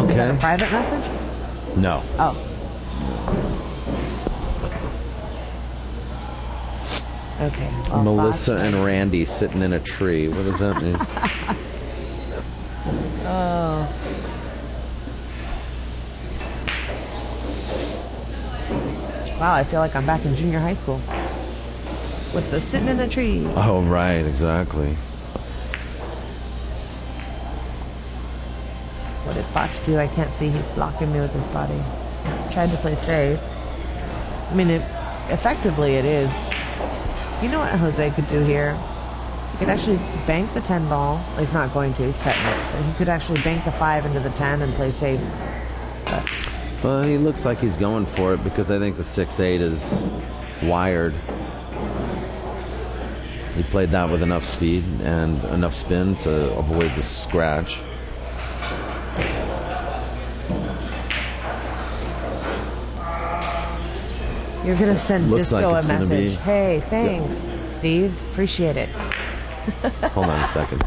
Is that a private message? No. Oh. Okay. Well, Melissa and Randy sitting in a tree. What does that mean? Oh. Wow, I feel like I'm back in junior high school. With the sitting in a tree. Oh, right, exactly. What did Fach do? I can't see. He's blocking me with his body. Tried to play safe. I mean, effectively it is. You know what Jose could do here? He could actually bank the 10 ball. Well, he's not going to. He's cutting it. But he could actually bank the 5 into the 10 and play safe. But Well, he looks like he's going for it because I think the 6-8 is wired. He played that with enough speed and enough spin to avoid the scratch. you're going to send Looks Disco like a it's gonna message. be- Hey, thanks, Steve. Appreciate it. Hold on a second.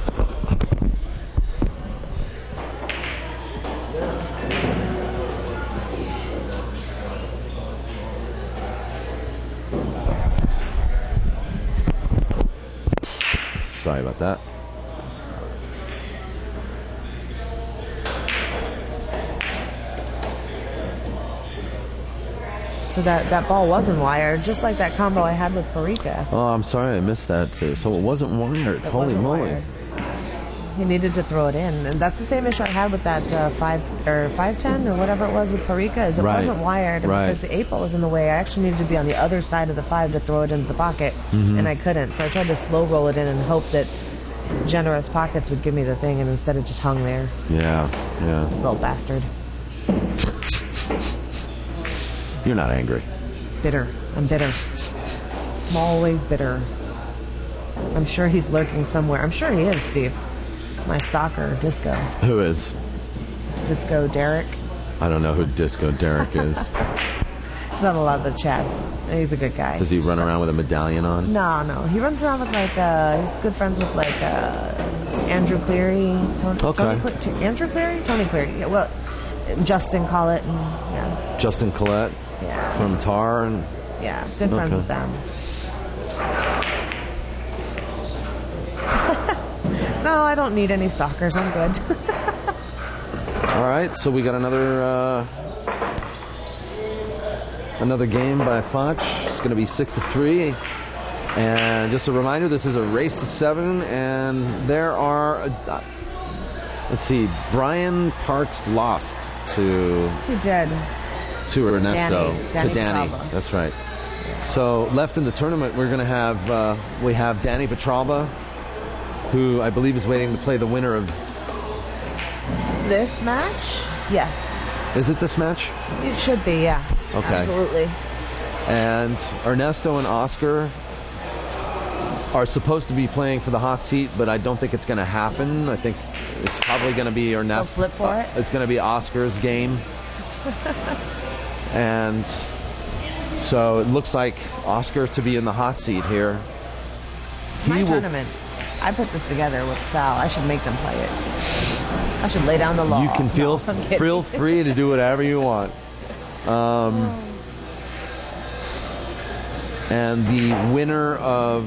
Sorry about that. So that ball wasn't wired, just like that combo I had with Parica. Oh, I'm sorry I missed that too. So it wasn't wired. It Holy wasn't moly. wired. he needed to throw it in, and that's the same issue I had with that 510 or whatever it was with Parica. Is it wasn't wired because the 8 ball was in the way. I actually needed to be on the other side of the 5 to throw it into the pocket, and I couldn't. So I tried to slow roll it in and hope that generous pockets would give me the thing, and instead it just hung there. Yeah. Little bastard. You're not angry. Bitter. I'm bitter. I'm always bitter. I'm sure he's lurking somewhere. I'm sure he is, Steve. My stalker, Disco. Who is? Disco Derek. I don't know who Disco Derek is. He's on a lot of the chats. He's a good guy. Does he run around with a medallion on? No. He runs around with he's good friends with Andrew Cleary. Andrew Cleary? Tony Cleary. Yeah, well, Justin Collett. And, Justin Collett? Yeah. From Tar? And good friends with them. No, I don't need any stalkers. I'm good. All right, so we got another game by Fach. It's going to be 6-3. And just a reminder, this is a race to 7, and there are, let's see, Brian Parks lost to... He did. To Ernesto. Danny to Danny. Petralba. That's right. So left in the tournament, we're going to have, we have Danny Petralba, who I believe is waiting to play the winner of... This match? Yes. Is it this match? It should be, yeah. Okay. Absolutely. And Ernesto and Oscar are supposed to be playing for the hot seat, but I don't think it's going to happen. I think it's probably going to be Ernesto. They'll flip for it? It's going to be Oscar's game. And so it looks like Oscar to be in the hot seat here. It's my tournament. I put this together with Sal. I should make them play it. I should lay down the law. You can feel free to do whatever you want. And the winner of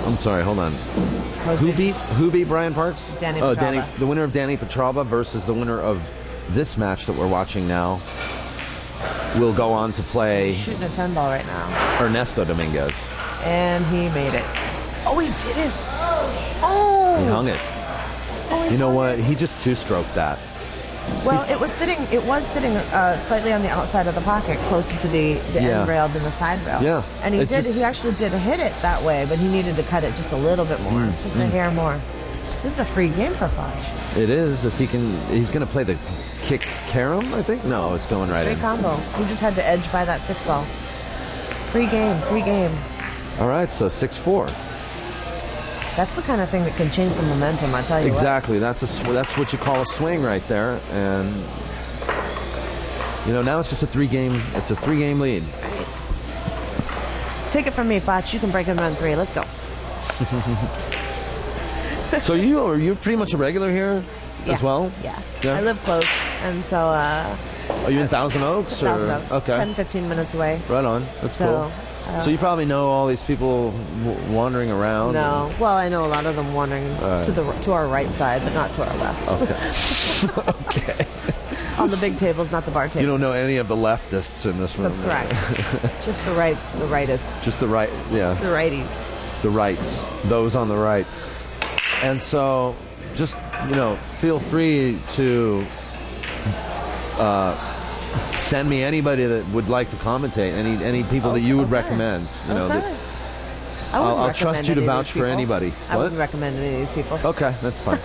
I'm sorry, hold on. Who beat Brian Parks? Danny Petralba. The winner of Danny Petralba versus the winner of this match that we're watching now will go on to play. He's shooting a 10 ball right now. Ernesto Dominguez. And he made it. Oh, he didn't. Oh. He hung it. Oh, you know what? He just two-stroked that. Well, it was sitting slightly on the outside of the pocket, closer to the end rail than the side rail. Yeah. And he actually did hit it that way, but he needed to cut it just a little bit more, just a hair more. This is a free game for Fach. It is. If he can, he's going to play the kick carom, I think. No, it's going right in. Straight combo. He just had to edge by that 6 ball. Free game. All right, so 6-4. That's the kind of thing that can change the momentum, I tell you. Exactly. That's what you call a swing right there. And now it's just a 3-game. It's a 3-game lead. Take it from me, Fach. You can break him on 3. Let's go. So you're pretty much a regular here as well? Yeah. I live close, and so... are you in Thousand Oaks? Thousand Oaks. Okay. 10-15 minutes away. Right on. That's cool. So you probably know all these people wandering around? No. Well, I know a lot of them wandering to our right side, but not to our left. Okay. Okay. On the big tables, not the bar tables. You don't know any of the leftists in this room? That's correct. Just the rightists. Just the right, yeah. The righties. The rights. Those on the right. And so, just, feel free to send me anybody that would like to commentate, any people that you would recommend. I'll trust you to vouch for anybody. I wouldn't recommend any of these people. Okay, that's fine.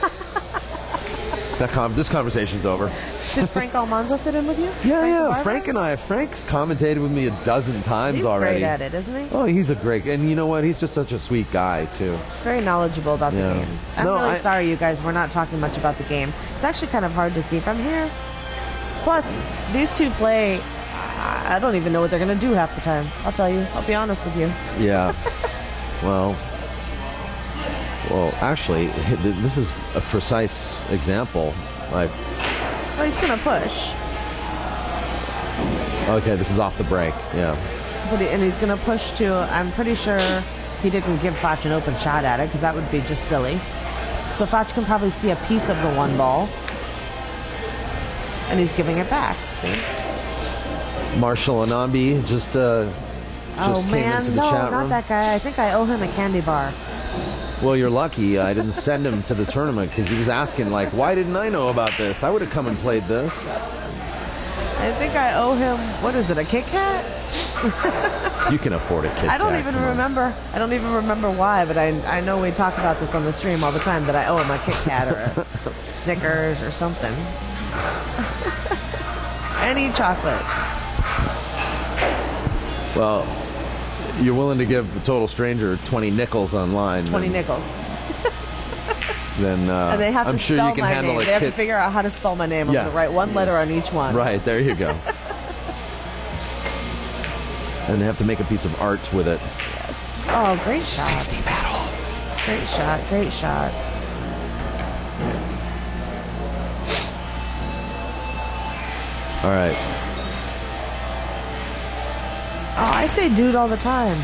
This conversation's over. Did Frank Almanza sit in with you? Yeah. Frank's commentated with me a dozen times already. He's great at it, isn't he? Oh, he's a great, and you know what? He's just such a sweet guy too. Very knowledgeable about the game. I'm really sorry, you guys. We're not talking much about the game. It's actually kind of hard to see from here. Plus, these two play. I don't even know what they're going to do half the time. I'll tell you. I'll be honest with you. Yeah. Well, actually, this is a precise example. Well, he's going to push. Okay, this is off the break. Yeah. And he's going to push to. I'm pretty sure he didn't give Fach an open shot at it because that would be just silly. So Fach can probably see a piece of the 1 ball. And he's giving it back. See? Marshall Anambi just just came into the chat room. No, not that guy. I think I owe him a candy bar. Well, you're lucky I didn't send him to the tournament because he was asking, like, why didn't I know about this? I would have come and played this. I think I owe him, what is it, a Kit Kat? You can afford a Kit Kat. I don't even remember. I don't even remember why, but I know we talk about this on the stream all the time, that I owe him a Kit Kat or a Snickers or something. Any chocolate. Well, you're willing to give a total stranger 20 nickels online. 20 nickels. Then and they have I'm to sure spell you can my handle name. a They have kit. to figure out how to spell my name. I'm going to write one letter on each one. Right, there you go. And they have to make a piece of art with it. Yes. Oh, great shot. 60 battle. Great shot, great shot. All right. Oh, I say dude all the time.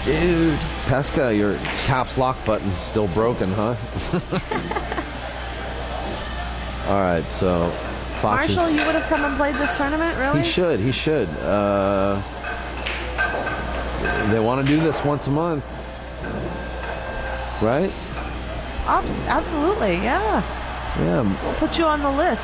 Dude. Pesca, your caps lock button's still broken, huh? All right, so Fox Marshall, you would have come and played this tournament, really? He should. He should. They want to do this once a month, right? Absolutely, yeah. Yeah. We'll put you on the list.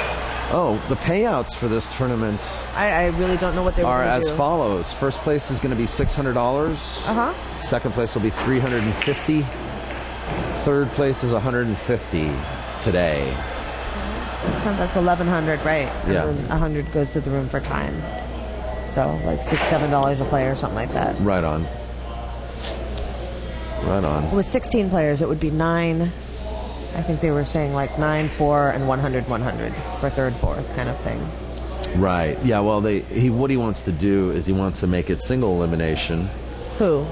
Oh, the payouts for this tournament I really don't know what they were are going to do. as follows. First place is going to be $600. Uh-huh. Second place will be $350. Third place is $150 today. That's $1,100, right? Yeah. And then $100 goes to the room for time. So like $6-7 a player, something like that. Right on. Right on. With 16 players, it would be 9. I think they were saying like 9, 4, and 100 for third, fourth kind of thing. Right. Yeah. Well, what he wants to do is he wants to make it single elimination. Who?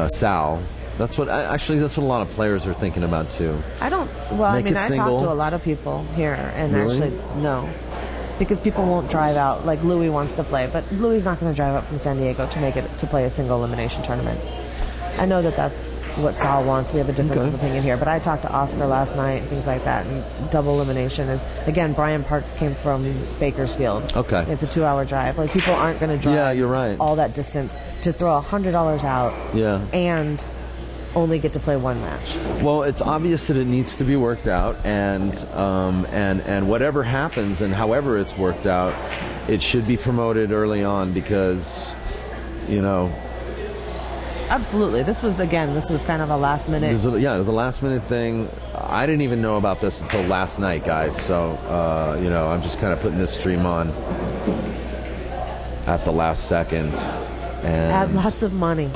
Sal. That's what a lot of players are thinking about too. I don't. Well, I mean, I talked to a lot of people here, and Really? actually, no, because people won't drive out. Like Louis wants to play, but Louis not going to drive up from San Diego to play a single elimination tournament. I know that that's what Sal wants. We have a difference of opinion here, but I talked to Oscar last night and things like that, and double elimination is, again, Brian Parks came from Bakersfield. Okay. It's a 2-hour drive. Like, people aren't going to drive you're right. all that distance to throw $100 out and only get to play one match. Well, it's obvious that it needs to be worked out, and whatever happens and however it's worked out, it should be promoted early on because, Absolutely. This was kind of a last minute. It was a last minute thing. I didn't even know about this until last night, guys. So, I'm just kind of putting this stream on at the last second. And add lots of money.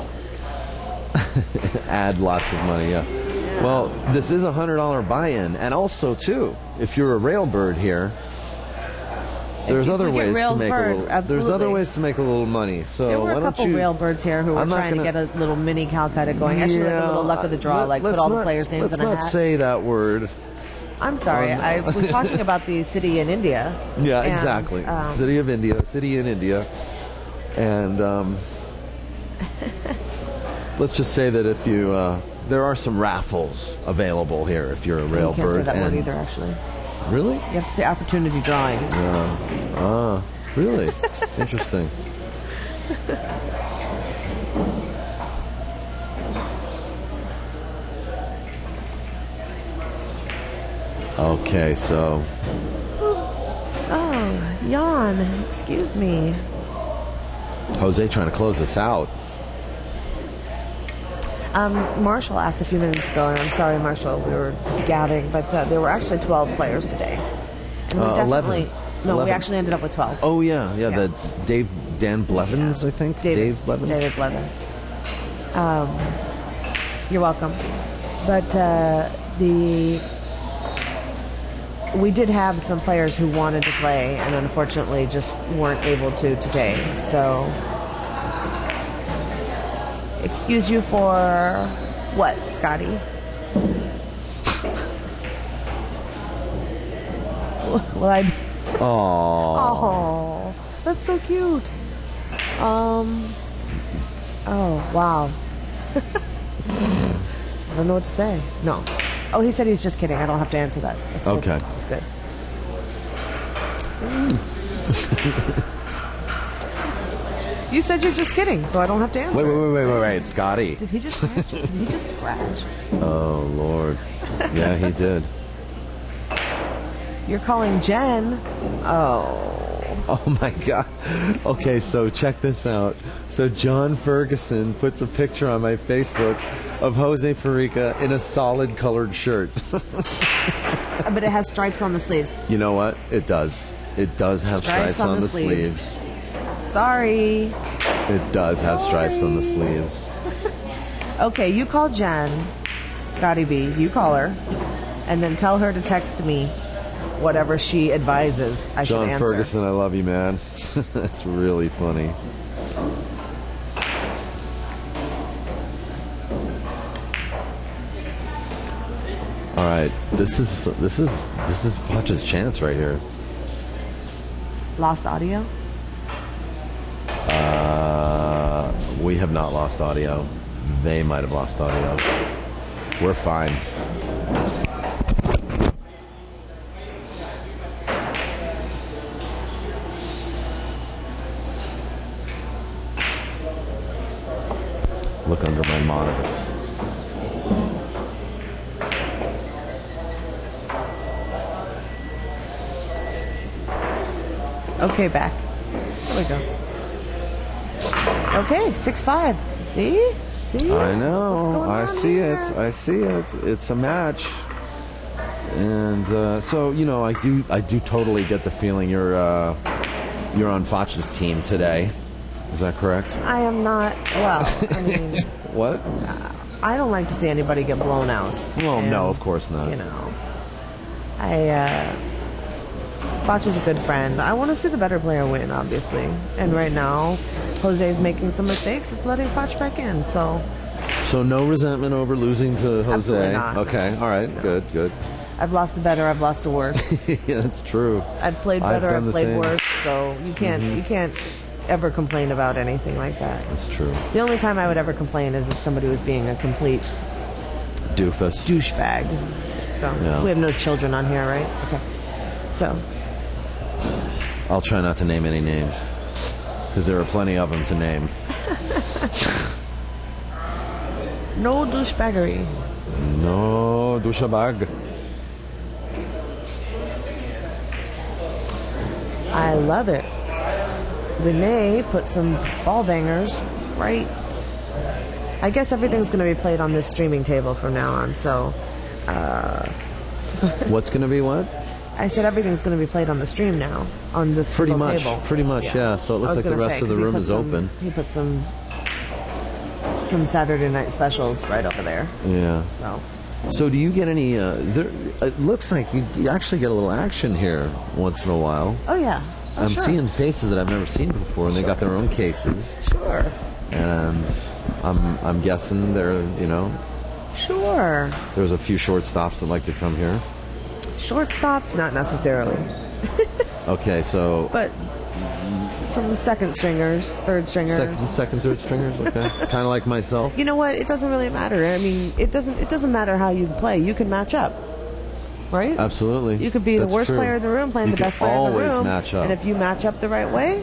Add lots of money, yeah. Well, this is a $100 buy-in, and also too, if you're a railbird here, there's other ways to make a little. There's other ways to make a little money. So there were a couple railbirds here who were trying to get a little mini Calcutta going. Actually, like a little luck of the draw, put all the players' names in a hat. Let's not say that word. I'm sorry. I was talking about the city in India. Yeah, exactly. City in India, and let's just say that if you, there are some raffles available here if you're a railbird. You can't say that word either, actually. Really? You have to say opportunity drawing. Really? Interesting. Okay, so. Oh, yawn. Excuse me. Jose trying to close us out. Marshall asked a few minutes ago, and I'm sorry, Marshall, we were gabbing, but there were actually 12 players today. And we definitely... 11. No, 11. We actually ended up with 12. Oh, yeah. The Dan Blevins, I think? Dave Blevins? David Blevins. You're welcome. But we did have some players who wanted to play and unfortunately just weren't able to today. So, excuse you for what, Scotty? Will I? Oh, that's so cute. Oh, wow. I don't know what to say. No. Oh, he said he's just kidding. I don't have to answer that. That's okay. Good. That's good. You said you're just kidding, so I don't have to answer. Wait, Scotty. Did he just scratch? Did he just scratch? Oh, Lord. Yeah, he did. You're calling Jen. Oh, my God. Okay, so check this out. So John Ferguson puts a picture on my Facebook of Jose Parica in a solid colored shirt. But it has stripes on the sleeves. You know what? It does. It does have stripes on the sleeves. Sorry. It does have stripes on the sleeves. Okay, you call Jen, Scotty B. You call her, and then tell her to text me whatever she advises I should answer. John Ferguson, I love you, man. That's really funny. All right, this is Fach's chance right here. Lost audio? We have not lost audio. They might have lost audio. We're fine. Look under my monitor. Okay, back. There we go. Okay, 6-5. See? I know. I see it. I see it. It's a match. And so, you know, I do totally get the feeling you're on Fach's team today. Is that correct? I am not. Well, I mean, what? I don't like to see anybody get blown out. Well, and, no, of course not. You know, Fach is a good friend. I want to see the better player win, obviously. And right now, Jose is making some mistakes. It's letting Fach back in. So no resentment over losing to Jose. Absolutely not. Okay, all right, no. Good. I've lost the better. I've lost the worse. Yeah, that's true. I've played better. I've played worse. So you can't ever complain about anything like that. That's true. The only time I would ever complain is if somebody was being a complete douchebag. So we have no children on here, right? Okay. So I'll try not to name any names because there are plenty of them to name. No douchebaggery. No douchebag. I love it. Renee put some ball bangers right. I guess everything's going to be played on this streaming table from now on. So, what's going to be what? I said everything's going to be played on the stream now on this table. Pretty much, yeah. So it looks like the rest of the room is open. He put some Saturday night specials right over there. Yeah. So do you get any? It looks like you actually get a little action here once in a while. Oh yeah. I'm seeing faces that I've never seen before, and they got their own cases. Sure. And I'm guessing they're, you know. Sure. There's a few shortstops that like to come here. Shortstops, not necessarily. Okay, so. But some second stringers, third stringers. Second, third stringers. Okay. Kind of like myself. You know what? It doesn't really matter. I mean, it doesn't matter how you play. You can match up. Right? Absolutely. You could be the worst player in the room playing the best player in the room. You can always match up. And if you match up the right way,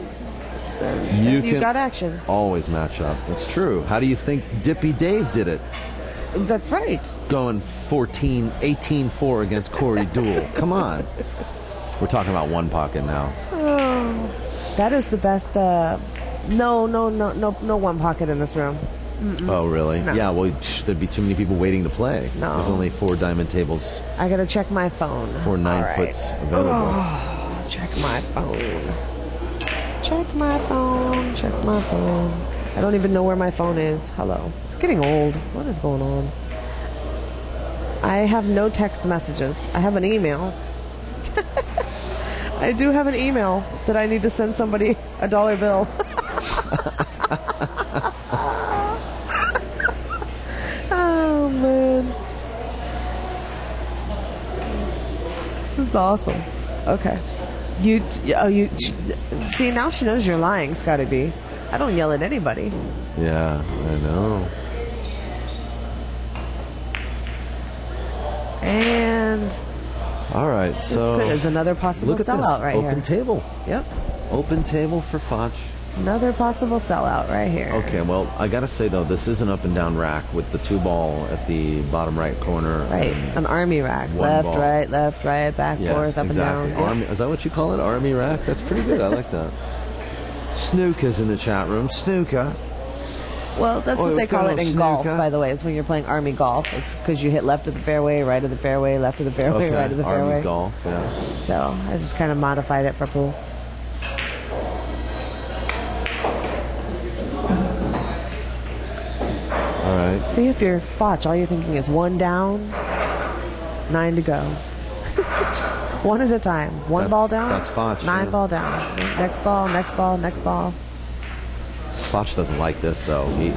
then you've got action. Always match up. That's true. How do you think Dippy Dave did it? That's right. Going 18-4 against Corey Deuel. Come on. We're talking about one pocket now. Oh, that is the best. No one pocket in this room. Mm-mm. Oh, really? No. Yeah, well, there'd be too many people waiting to play. No. There's only 4 diamond tables. I gotta check my phone. 4 9-foots available. Oh, check my phone. Check my phone. I don't even know where my phone is. Hello. I'm getting old. What is going on? I have no text messages. I have an email. I do have an email that I need to send somebody a $1 bill. Oh, man. This is awesome. Okay. You see, now she knows you're lying, Scotty B. I don't yell at anybody. Yeah, I know. And all right, so there's another possible sellout right here. Open table. Yep. Open table for Fach. Another possible sellout right here. Okay, well, I gotta say though, this is an up and down rack with the 2-ball at the bottom right corner. Right, an army rack. Left, right, back, forth, up and down. Army, is that what you call it? Army rack? That's pretty good. I like that. Snooker's in the chat room. Snooker. Well, that's what they call it in golf, by the way. It's when you're playing army golf. It's because you hit left of the fairway, right of the fairway, left of the fairway, right of the fairway. Army golf, yeah. So I just kind of modified it for pool. All right. See, if you're Fach, all you're thinking is 1 down, 9 to go. One at a time. One ball down. That's Fach. 9 ball down. Next ball, next ball, next ball. Fach doesn't like this, though. He's...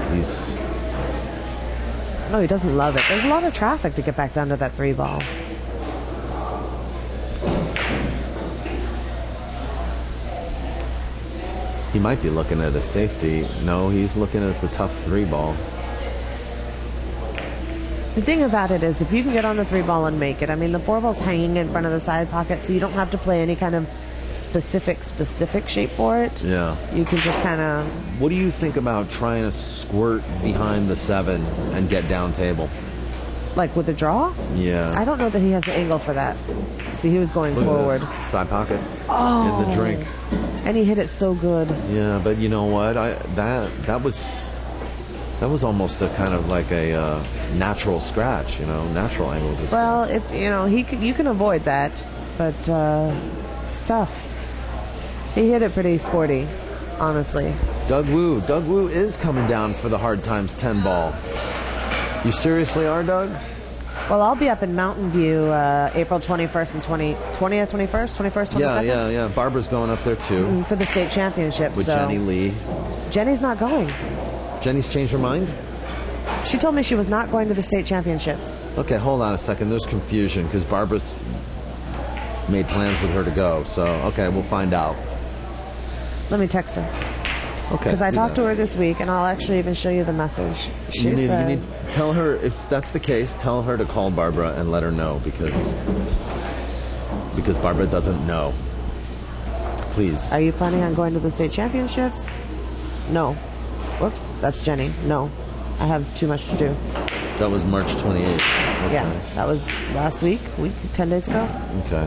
No, he doesn't love it. There's a lot of traffic to get back down to that 3 ball. He might be looking at a safety. No, he's looking at the tough 3 ball. The thing about it is, if you can get on the 3 ball and make it, I mean, the 4 ball's hanging in front of the side pocket, so you don't have to play any kind of specific shape for it. Yeah. You can just kind of... What do you think about trying to squirt behind the 7 and get down table? Like with a draw? Yeah. I don't know that he has the angle for that. See, he was going forward. Side pocket. Oh. In the drink. And he hit it so good. Yeah, but you know what? That was almost a kind of like a natural scratch, you know, natural angle. Well, if you know, you can avoid that, but it's tough. He hit it pretty sporty, honestly. Doug Wu is coming down for the hard times 10 ball. You seriously are, Doug? Well, I'll be up in Mountain View April 21st and 20th, 21st, 22nd. Yeah. Barbara's going up there too. For the state championship. With Jenny Lee. Jenny's not going. Jenny's changed her mind? She told me she was not going to the state championships. Okay, hold on a second. There's confusion because Barbara's made plans with her to go. So, okay, we'll find out. Let me text her. Okay. Because I talked to her this week, and I'll actually even show you the message. You need tell her, if that's the case, tell her to call Barbara and let her know because Barbara doesn't know. Please. Are you planning on going to the state championships? No. Whoops, that's Jenny. No, I have too much to do. That was March 28th. Okay. Yeah, that was last week, 10 days ago. Okay.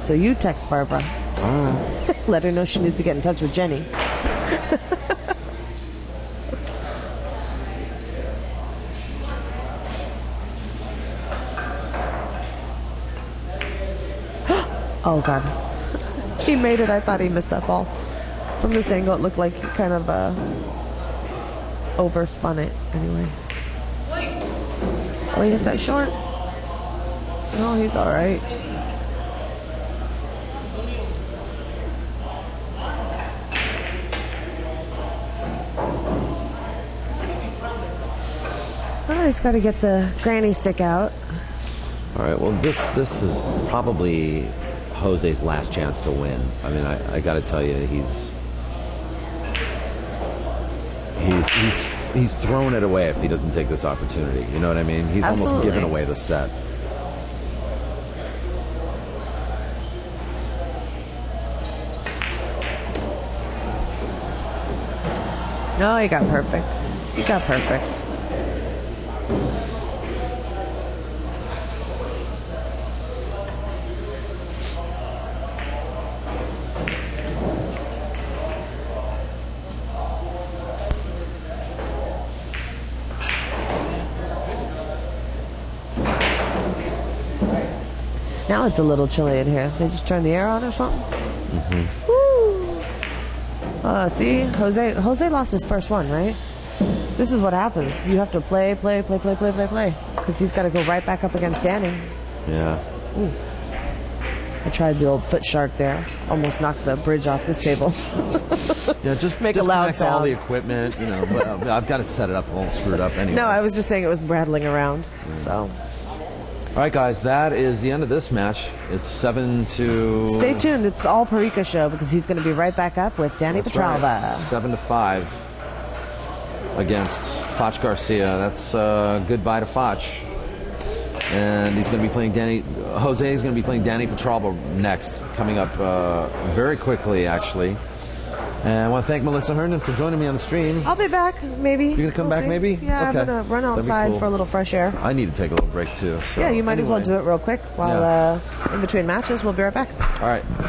So you text Barbara. All right. Let her know she needs to get in touch with Jenny. Oh, God. He made it. I thought he missed that ball. From this angle, it looked like he kind of overspun it. Anyway. Oh, he hit that short. No, he's all right. Oh, he's got to get the granny stick out. All right. Well, this is probably Jose's last chance to win. I mean, I got to tell you, he's throwing it away if he doesn't take this opportunity. You know what I mean? He's Absolutely. almost given away the set. No, he got perfect. He got perfect. Now it's a little chilly in here. They just turned the air on or something? Mm-hmm. Woo! See? Jose lost his first one, right? This is what happens. You have to play. Because he's got to go right back up against Danny. Yeah. Ooh. I tried the old foot shark there. Almost knocked the bridge off this table. Yeah, just make a loud sound. All the equipment, you know. But I've got to set it up all screwed up anyway. No, I was just saying it was rattling around. Yeah. So. All right, guys, that is the end of this match. It's 7-2. Stay tuned. It's the all Parica show because he's going to be right back up with Danny Petralva. Right. 7-5 against Fach GARCIA. That's goodbye to Fach. And he's going to be playing Jose is going to be playing Danny Petralva next, coming up very quickly, actually. And I want to thank Melissa Herndon for joining me on the stream. I'll be back, maybe. You're going to come back, maybe? Yeah, okay. I'm going to run outside cool. for a little fresh air. I need to take a little break, too. So yeah, you might as well do it real quick while in between matches. We'll be right back. All right.